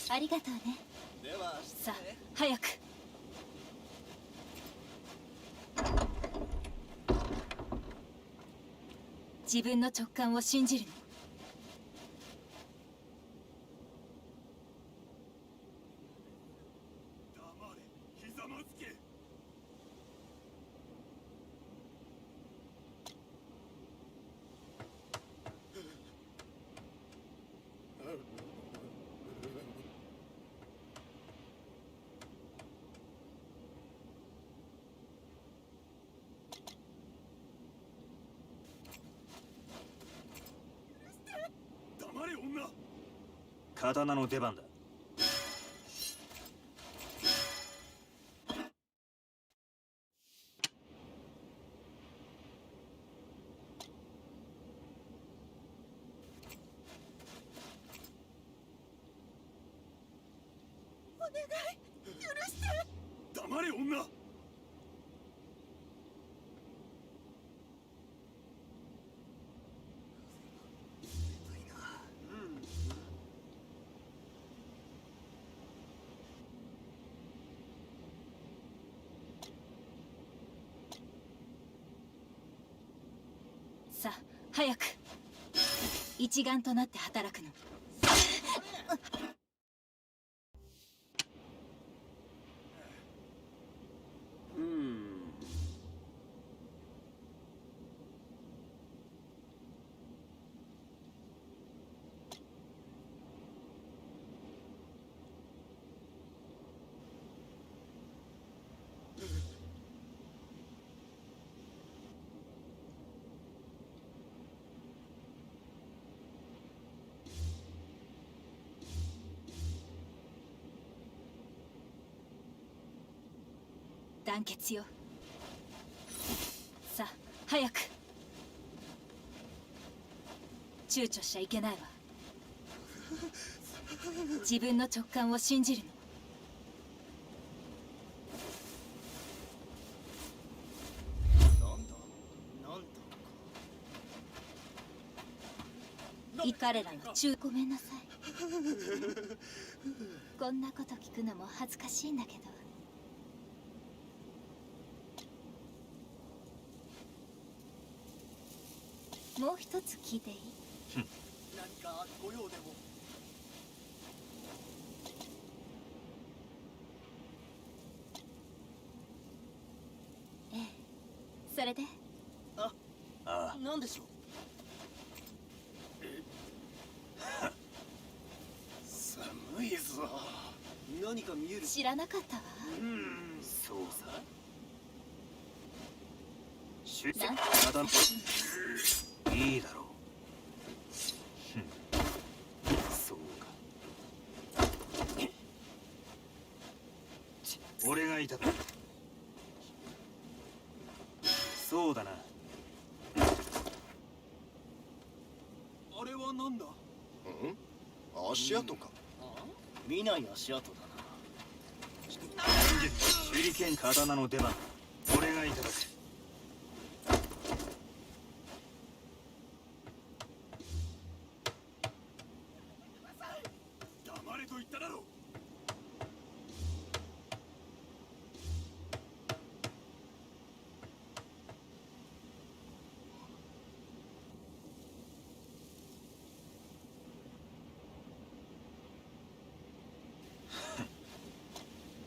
ありがとうね。ではさあ、早く。自分の直感を信じるの。黙れ、ひざまずけ。黙れ女。刀の出番だ。お願い、許して。黙れ女。さあ、早く。一丸となって働くの。団結よ。さあ早く。躊躇しちゃいけないわ。自分の直感を信じるの。彼らのごめんなさい。こんなこと聞くのも恥ずかしいんだけど、もう一つ聞いていい？何かご用でも。ええ、それで？ああ、何でしょう。寒いぞ。何か見える。知らなかったわ。そうさ。出なんていいだろう。そうか。俺がいた。そうだな。あれは何だ。足跡か。見ない足跡だな。手裏剣刀の出番。俺がいただく。黙れと言っただろう。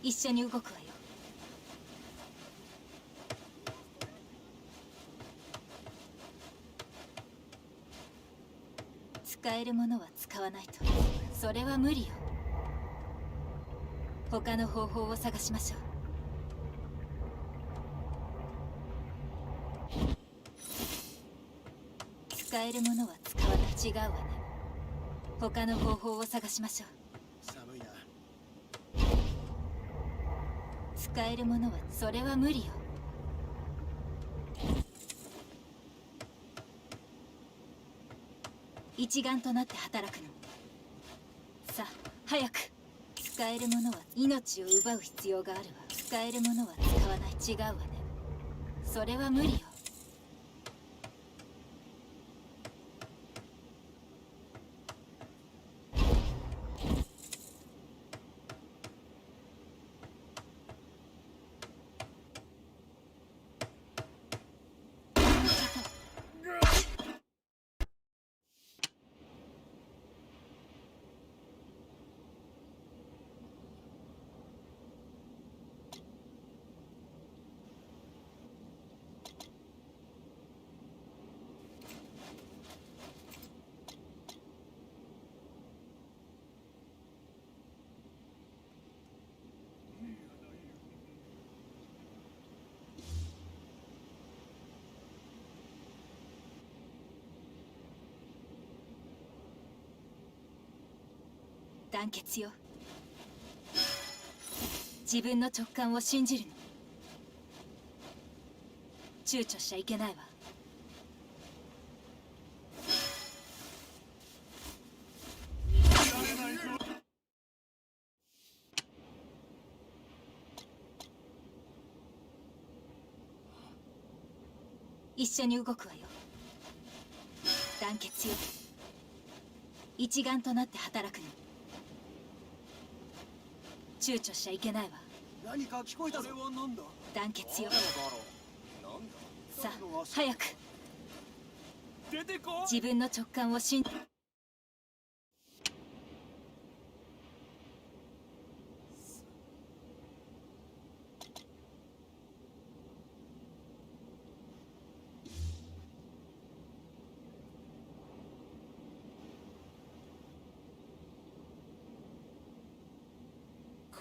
一緒に動くわよ。使えるものは使わないと。それは無理よ。他の方法を探しましょう。使えるものは使わない。違うわね。他の方法を探しましょう。寒いな。使えるものはそれは無理よ。一丸となって働くの。さあ早く。使えるものは命を奪う必要があるわ。使えるものは使わない。違うわね。それは無理よ。団結よ。自分の直感を信じるの。躊躇しちゃいけないわ。一緒に動くわよ。団結よ。一丸となって働くの。躊躇しちゃいけないわ。何か聞こえたぞ。あれは何だ。団結よ。なんだ。さあ早く。出てこい。自分の直感を信じ。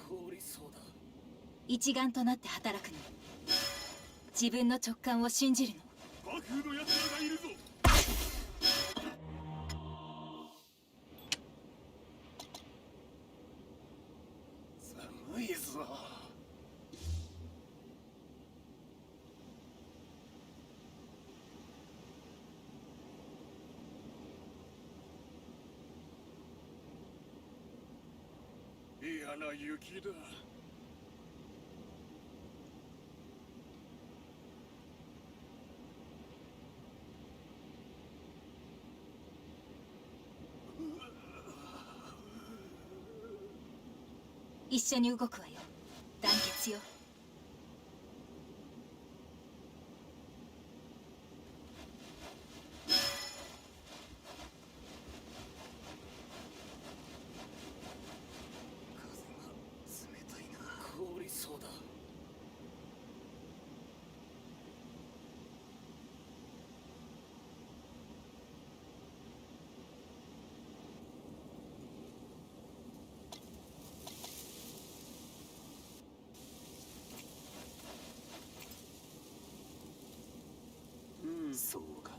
凍りそうだ。一丸となって働くの。自分の直感を信じるの。幕府の奴らがいるぞ。寒いぞ。嫌な雪だ。一緒に動くわよ。団結よ。冷たいな。凍りそうだ。そうか。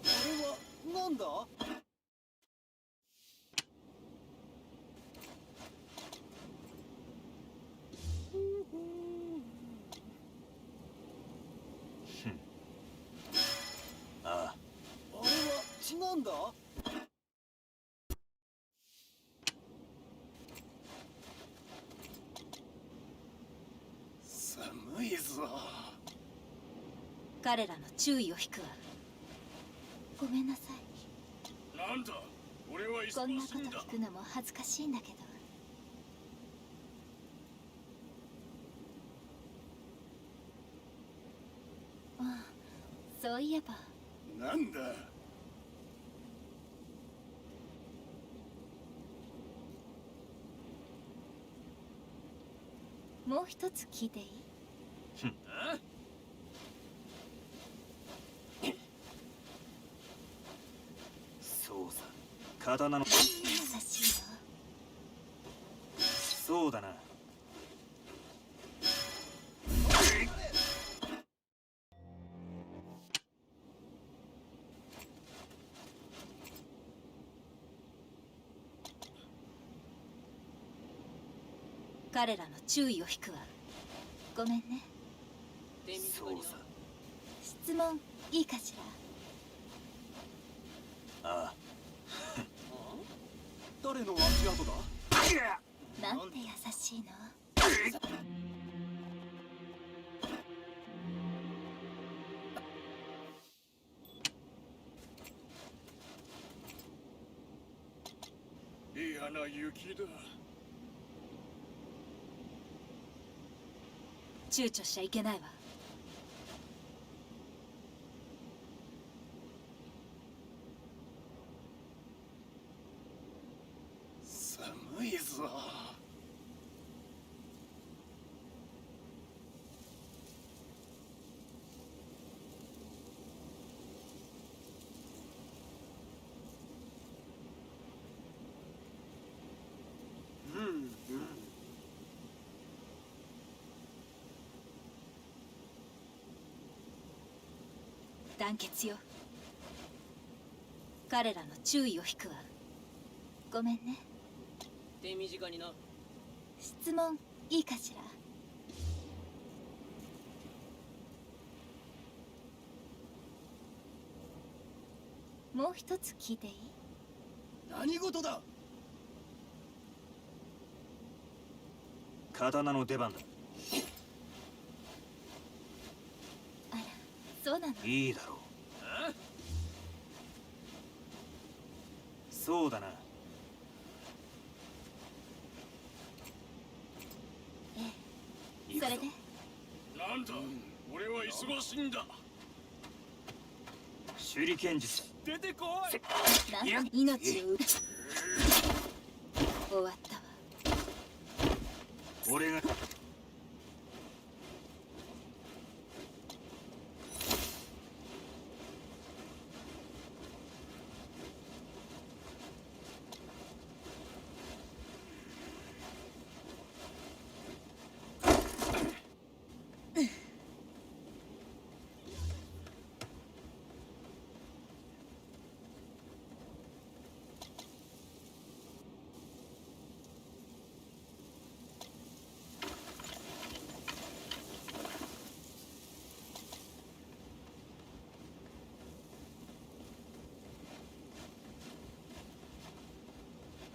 あれはなんだ？ああ、あれはなんだ？寒いぞ。彼らの注意を引くわ。ごめんなさい。なんだ？俺はこんなこと忙しいんだ。聞くのも恥ずかしいんだけど。ああ、そういえばなんだ？もう一つ聞いていい？そうさ。刀の。優しいの。そうだな。彼らの注意を引くわ。ごめんね。そうさ。質問いいかしら？ああ。誰の足跡だ？なんて優しいの。嫌な雪だ。躊躇しちゃいけないわ。寒いぞ。団結よ。彼らの注意を引くわ。ごめんね。手短にな。質問いいかしら？もう一つ聞いていい？何事だ？刀の出番だ。あら、そうなの。いいだろう。そうだな。行くぞそれでなんだ？俺は忙しいんだ。手裏剣術。出てこい。なんで命を奪う。終わったわ。俺が。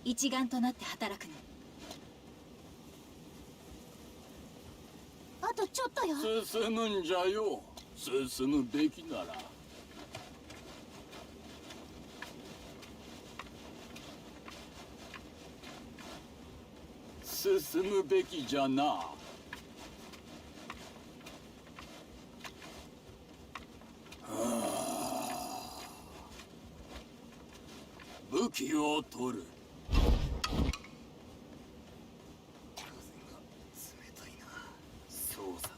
一丸となって働くの。あとちょっとよ。進むんじゃよ。進むべきなら。進むべきじゃな。はあ、武器を取る。冷たいな。そうさ。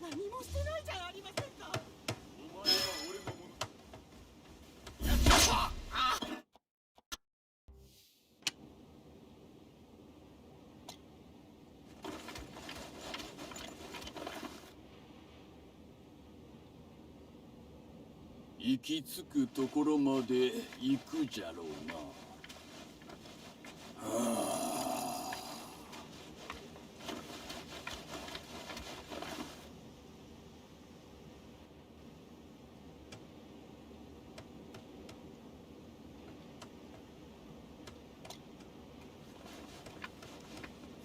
何もしてないじゃありませんか。お前は俺のもの。行き着くところまで行くじゃろうな。は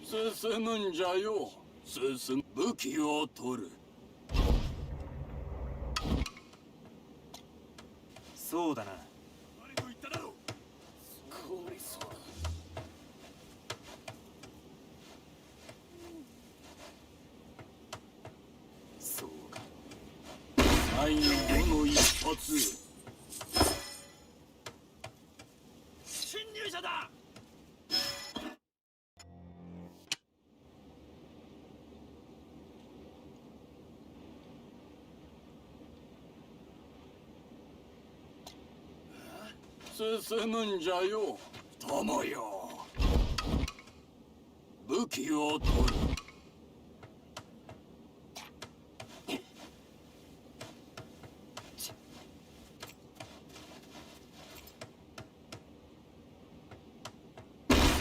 あ、進むんじゃよ。進む。武器を取る。そうだな。誰と言っただろう。こりそうだ。そうか。最後の一発。侵入者だ。進むんじゃよ。友よ。武器を取る。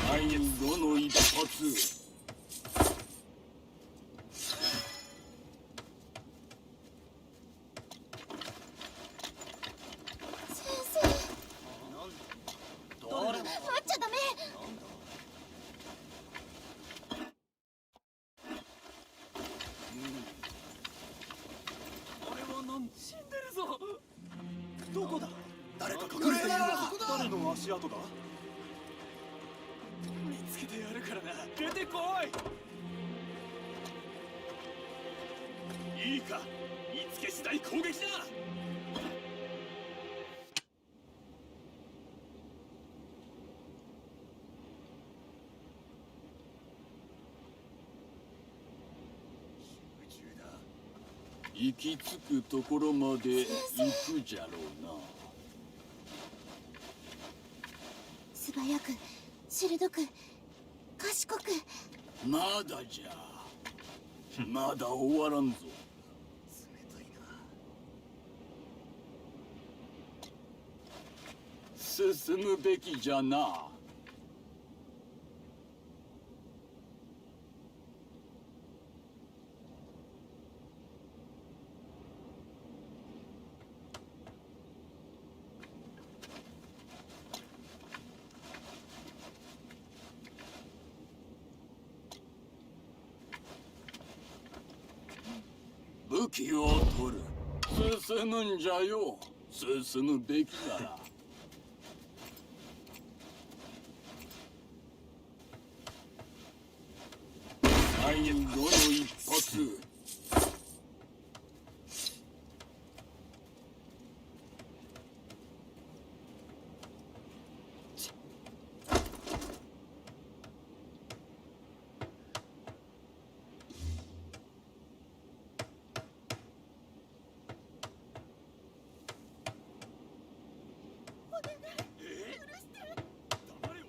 最後の一発。先生、誰だ。待っちゃダメ。あれは死んでるぞ。どこだ。誰か隠れているわ。誰の足跡だ。見つけてやるからな。出てこい。いいか。見つけ次第攻撃だ。集中だ。行き着くところまで行くじゃろうな。素早く、鋭く、賢く。まだじゃ。まだ終わらんぞ。冷たいな。進むべきじゃな。武器を取る。進むんじゃよ。進むべきなら。最後の一発。黙れ女。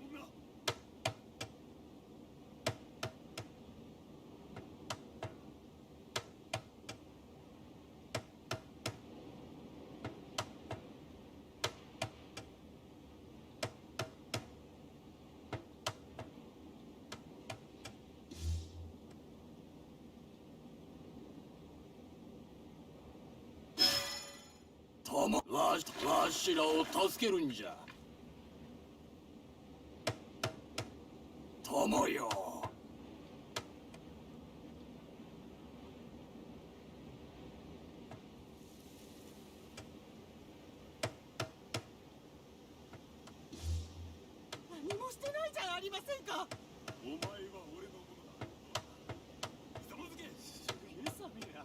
わしらを助けるんじゃ。友よ。何もしてないじゃありませんか。お前は俺のものだ。ひざまずけ。イエサミや。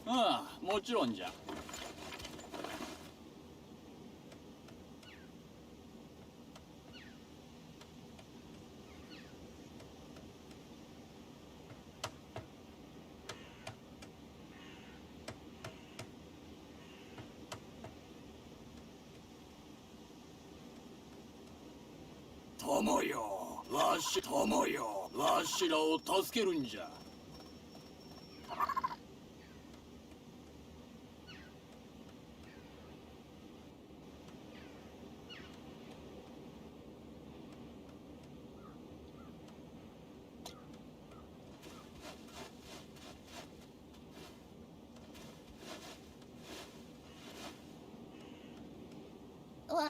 ああ、もちろんじゃ。友よ、友よ、わしらを助けるんじゃ。わ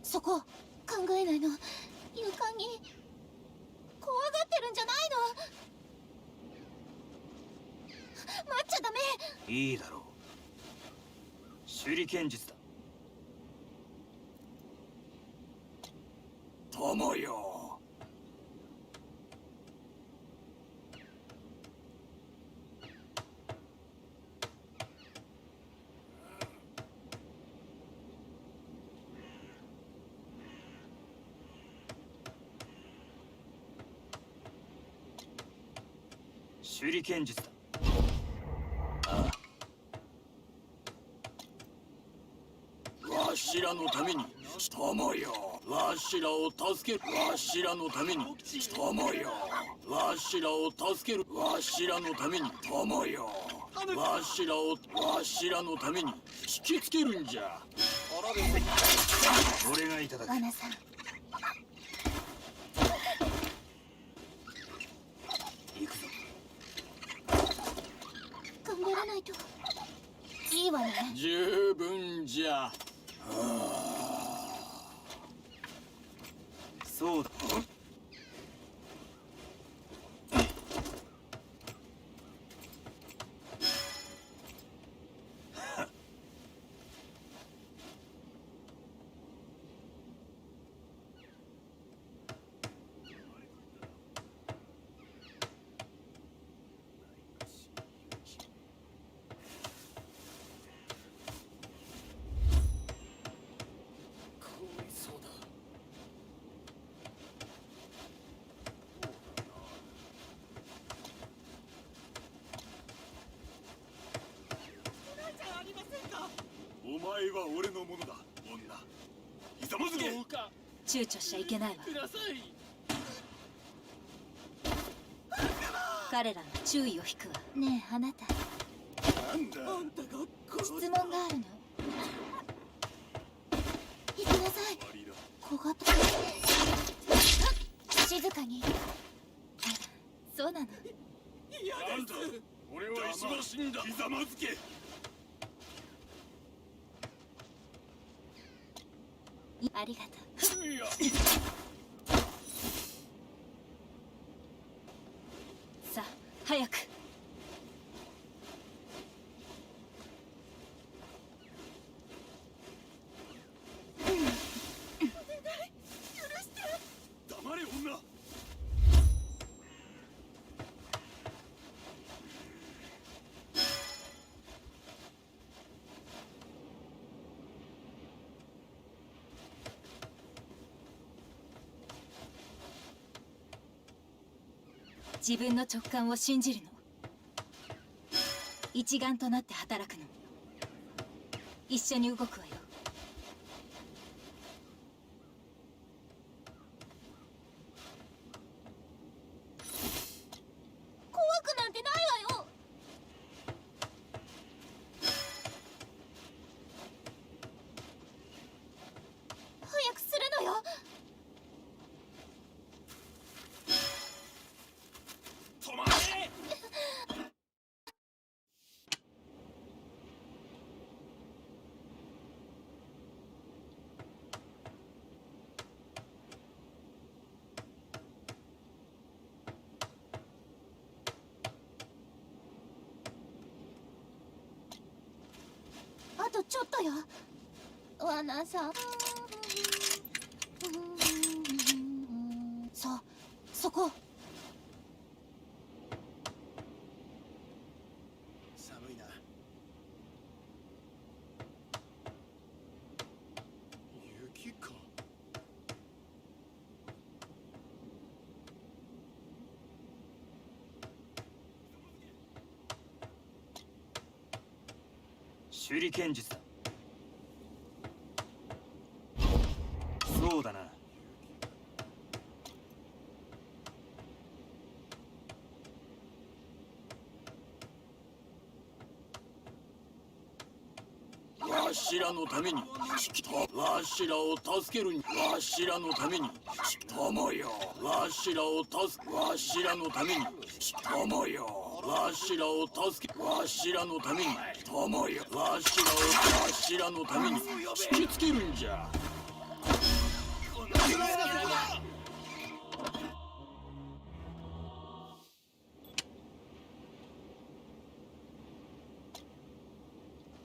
そこ考えないの。床に怖がってるんじゃないの。待っちゃダメ。いいだろう。手裏剣術だ。友よ。手裏剣術だ。わしらのために、友よ。わしらを助ける。わしらのために、友よ。わしらを助ける。わしらのために、友よ。わしらのために引きつけるんじゃ。俺がいただく。アナさん、行くぞ。頑張らないと。いいわね。十分じゃ。そうだ。お前は俺のものだ、女。ひざまずけ。どうか躊躇しちゃいけないわ。ください。彼らの注意を引くわ。ねえあなた、なんだ。あんたが質問があるの。行きなさい。ありだ。小型。静かに。あら、そうなの。嫌なんだ。です。俺は忙しいんだ。ひざまずけ。ありがとう。いや。さあ早く。黙れ、女。自分の直感を信じるの。一丸となって働くの。一緒に動くわよ。ちょっとよ。罠さん。そこ。寒いな。雪か。手裏剣術だ。そうだな。わしらのためにわしらを助けるわしらのために友よわしらを助けわしらのために友よわしらを助けわしらのために友よわしらのために引きつけるんじゃ。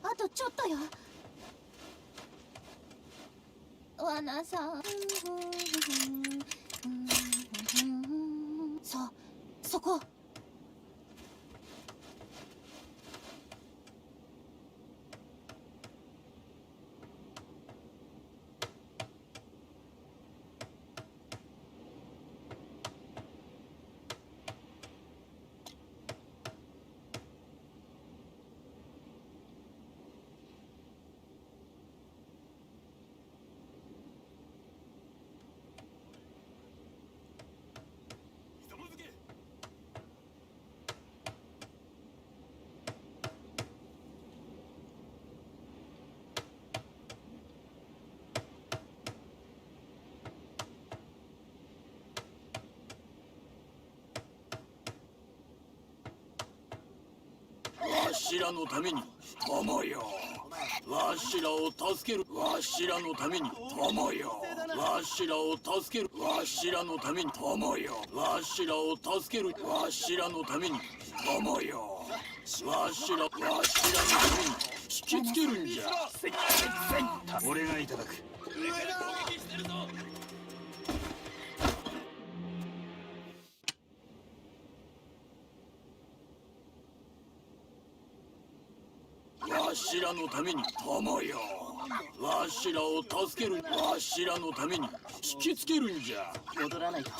あとちょっとよ。罠さん。そこ。わしらのために友よわしらを助けるわしらのために友よわしらを助けるわしらのために友よわしらを助けるわしらのために友よわしらのために引きつけるんじゃ。俺がいただく。わしらのために友よわしらを助けるわしらのために引きつけるんじゃ。戻らないと。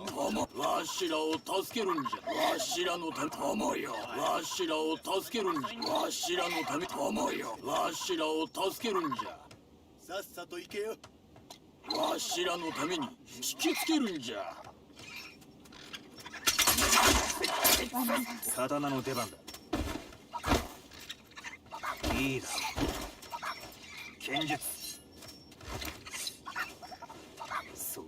友わしらを助けるんじゃ。わしらのため友よわしらを助けるんじゃ。わしらのため友よわしらを助けるんじゃ。さっさと行けよ。わしらのために引きつけるんじゃ。刀の出番だ。いいだろう。剣術。そう。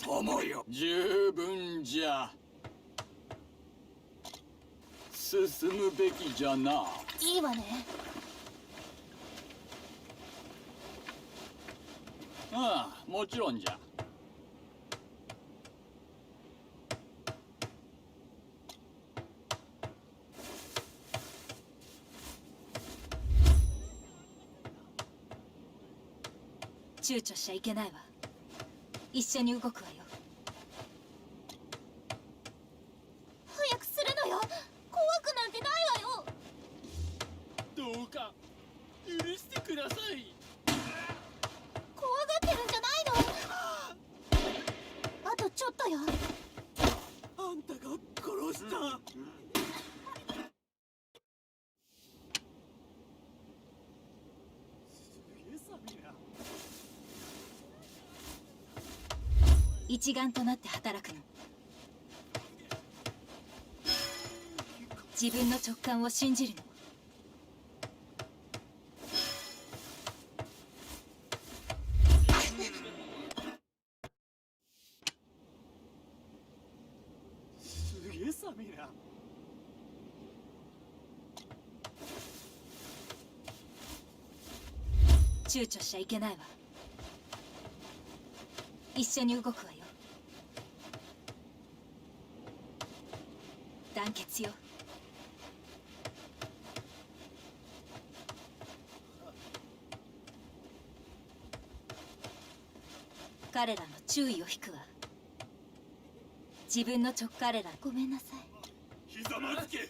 友よ十分じゃ。進むべきじゃな。いいわね。ああもちろんじゃ。躊躇しちゃいけないわ。一緒に動くわよ。早くするのよ。怖くなんてないわよ。どうか許してください。怖がってるんじゃないの。あとちょっとよ。あんたが殺した。一丸となって働くの。自分の直感を信じるの。すげえ寒いな。躊躇しちゃいけないわ。一緒に動くわよ。団結よ。彼らの注意を引くわ。自分の彼ら。ごめんなさい。ひざまずけ。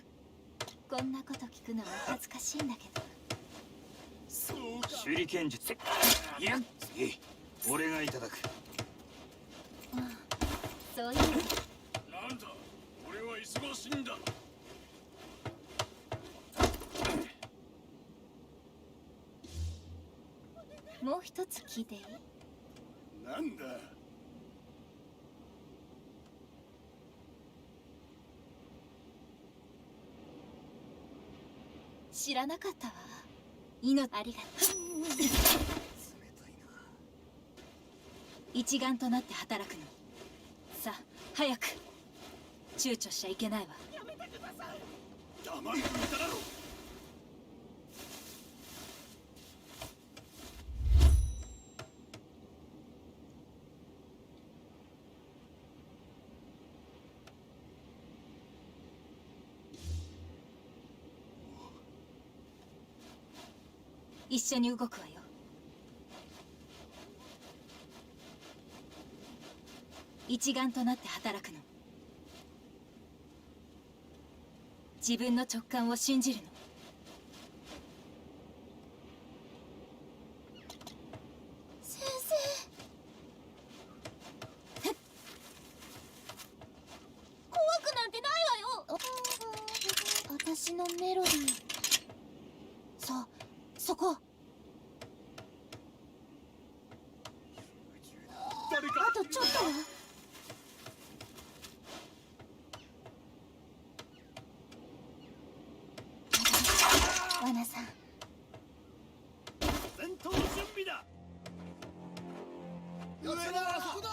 こんなこと聞くのは恥ずかしいんだけど。そうか。手裏剣術。いや次俺がいただく。そういうなんだ、俺は忙しいんだ。もう一つ聞いていい？なんだ。知らなかったわ。ありがと一丸となって働くの。さあ早く。躊躇しちゃいけないわ。黙っていただろう。一緒に動くわよ。一丸となって働くの。自分の直感を信じるの。先生。怖くなんてないわよ。私のメロディー。そこ。誰か。あとちょっとよ。罠さん。戦闘準備だ。上だ、あそこだ。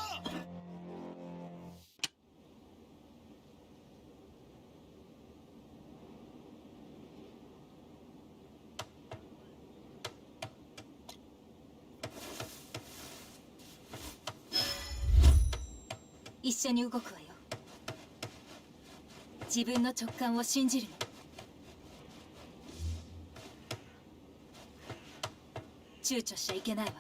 一緒に動くわよ。自分の直感を信じるの。躊躇しちゃいけないわ。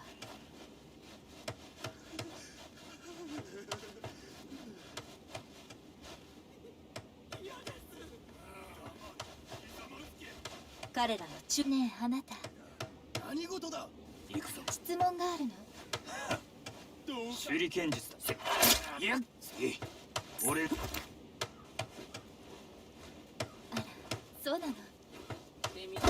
彼らのねえあなた、何事だ。行くぞ。質問があるの。どうか。手裏剣術だ。いや次俺。あら、そうなの。手短にな。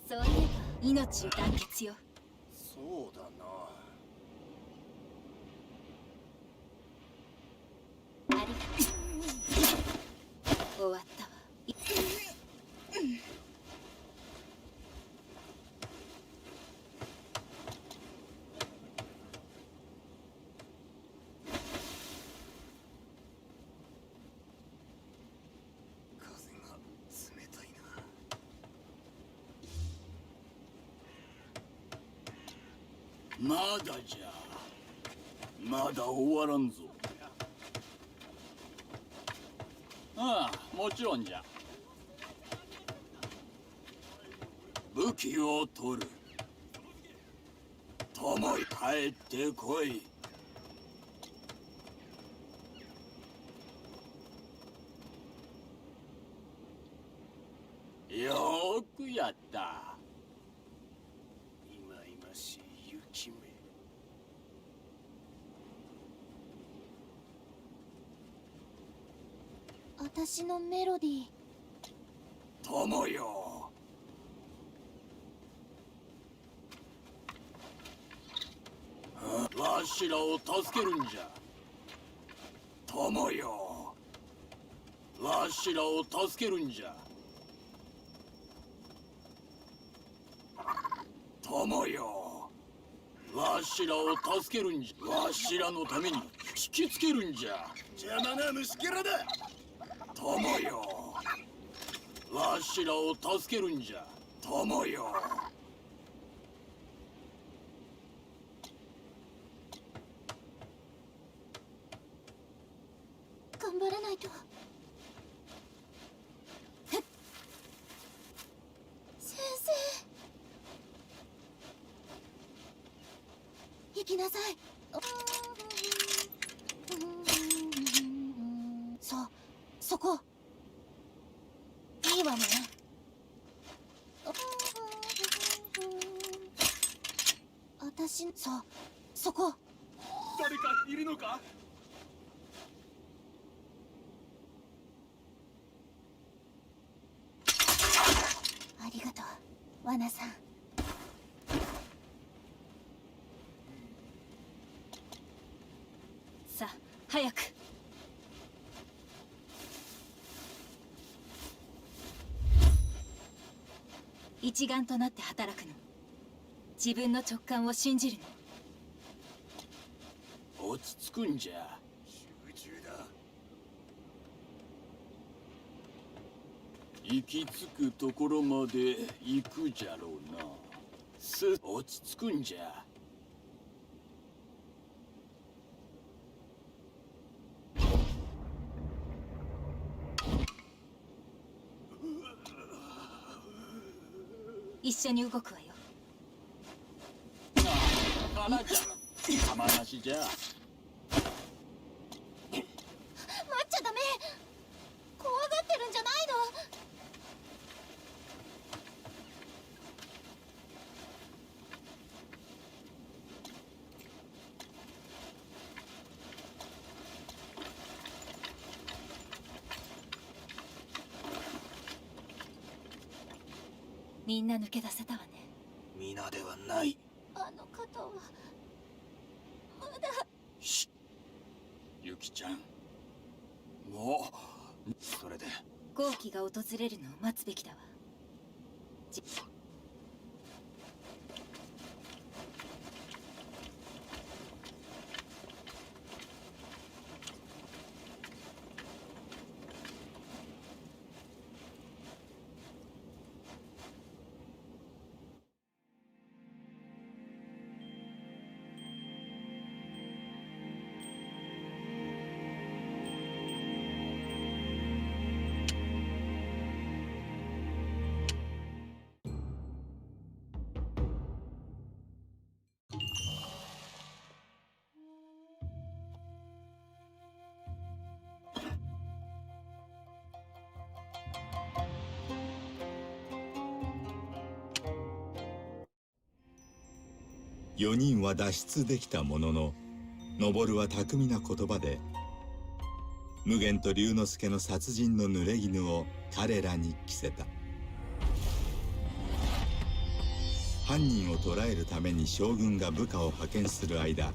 そういえ命を団結よ。そうだな。ばありがと終わったわ。風が冷たいな。まだじゃ。まだ終わらんぞ。ああ、もちろんじゃ。武器を取る。友よ、帰ってこい。よーくやった。いまいましい雪目。私のメロディー。友よ。わしらを助けるんじゃ。友よ。わしらを助けるんじゃ。友よ。わしらを助けるんじゃ。わしらのために引きつけるんじゃ。邪魔な虫けらだ。友よ、わしらを助けるんじゃ。友よ。頑張らないと。先生、行きなさい。そこいいわね。そこ。誰かいるのか？ありがとう、ワナさん。さあ早く。一丸となって働くの。自分の直感を信じるの。落ち着くんじゃ。集中だ。行き着くところまで行くじゃろうな。落ち着くんじゃ。一緒に動くわよ。花ちゃん、玉なしじゃ。待っちゃダメ。怖がってるんじゃないの。みんな抜け出せたわね。皆ではない。あの方はまだ。しっ、ユキちゃん、もうそれで好機が訪れるのを待つべきだわ。4人は脱出できたものの、登は巧みな言葉で無限と龍之介の殺人の濡れ衣を彼らに着せた。犯人を捕らえるために将軍が部下を派遣する間、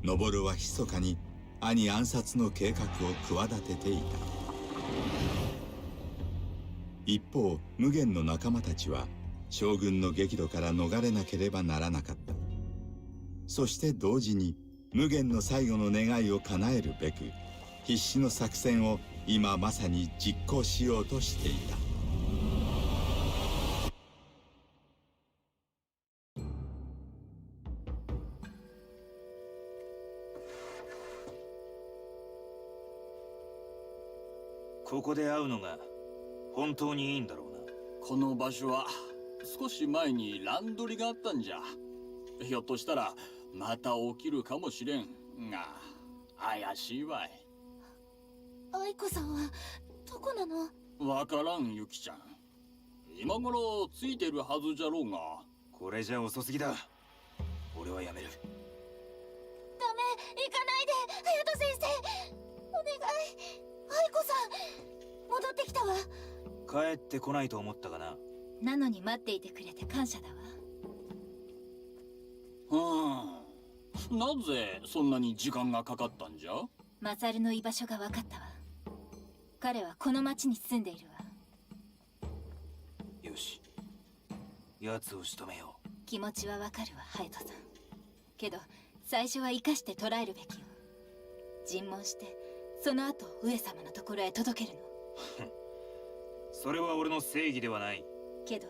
登は密かに兄暗殺の計画を企てていた。一方、無限の仲間たちは将軍の激怒から逃れなければならなかった。そして同時に無限の最後の願いを叶えるべく必死の作戦を今まさに実行しようとしていた。ここで会うのが本当にいいんだろうな。この場所は少し前にランドリがあったんじゃ。ひょっとしたらまた起きるかもしれんが怪しいわい。愛子さんはどこなの？わからん、ユキちゃん。今頃ついてるはずじゃろうが。これじゃ遅すぎだ。俺はやめる。ダメ、行かないで、隼人先生。お願い。愛子さん戻ってきたわ。帰ってこないと思ったかな。なのに待っていてくれて感謝だわ。なぜそんなに時間がかかったんじゃ？マサルの居場所が分かったわ。彼はこの町に住んでいるわ。よし、奴を仕留めよう。気持ちはわかるわ、隼人さん。けど最初は生かして捕らえるべきよ。尋問してその後上様のところへ届けるの。それは俺の正義ではない。けど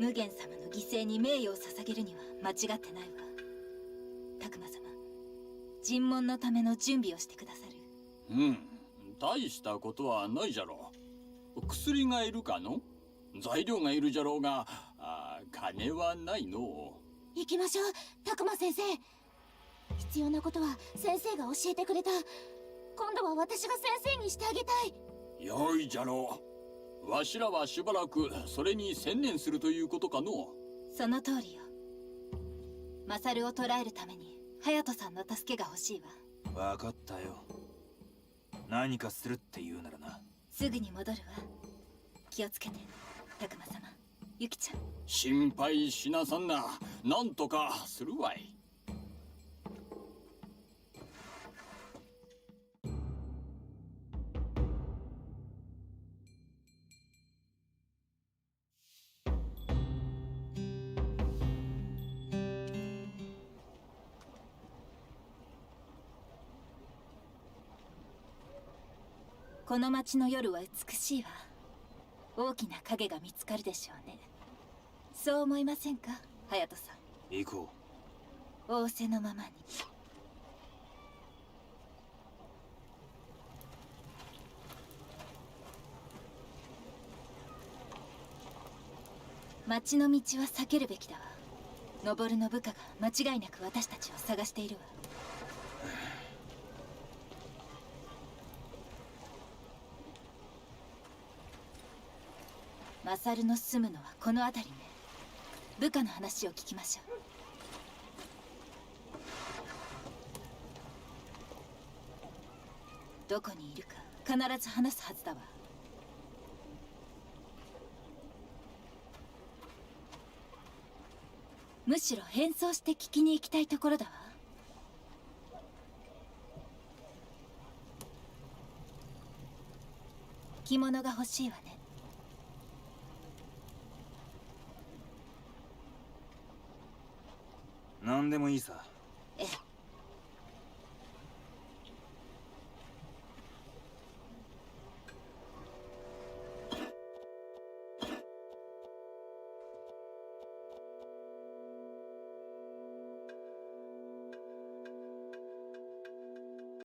無限様の犠牲に名誉を捧げるには間違ってないわ。拓磨様、尋問のための準備をしてくださる。うん、大したことはないじゃろう。薬がいるかの？材料がいるじゃろうが、金はないの。行きましょう、拓磨先生。必要なことは先生が教えてくれた。今度は私が先生にしてあげたい。よいじゃろう。わしらはしばらくそれに専念するということかの。その通りよ。マサルを捕らえるために隼人さんの助けが欲しいわ。分かったよ。何かするって言うならな。すぐに戻るわ。気をつけて、拓磨様。ユキちゃん。心配しなさんな。なんとかするわい。この街の夜は美しいわ。大きな影が見つかるでしょうね。そう思いませんか、隼人さん。行こ仰せのままに。町の道は避けるべきだわ。登るの部下が間違いなく私たちを探しているわ。マサルの住むのはこの辺りね。部下の話を聞きましょう。どこにいるか必ず話すはずだわ。むしろ変装して聞きに行きたいところだわ。着物が欲しいわね。う。何でもいいさ。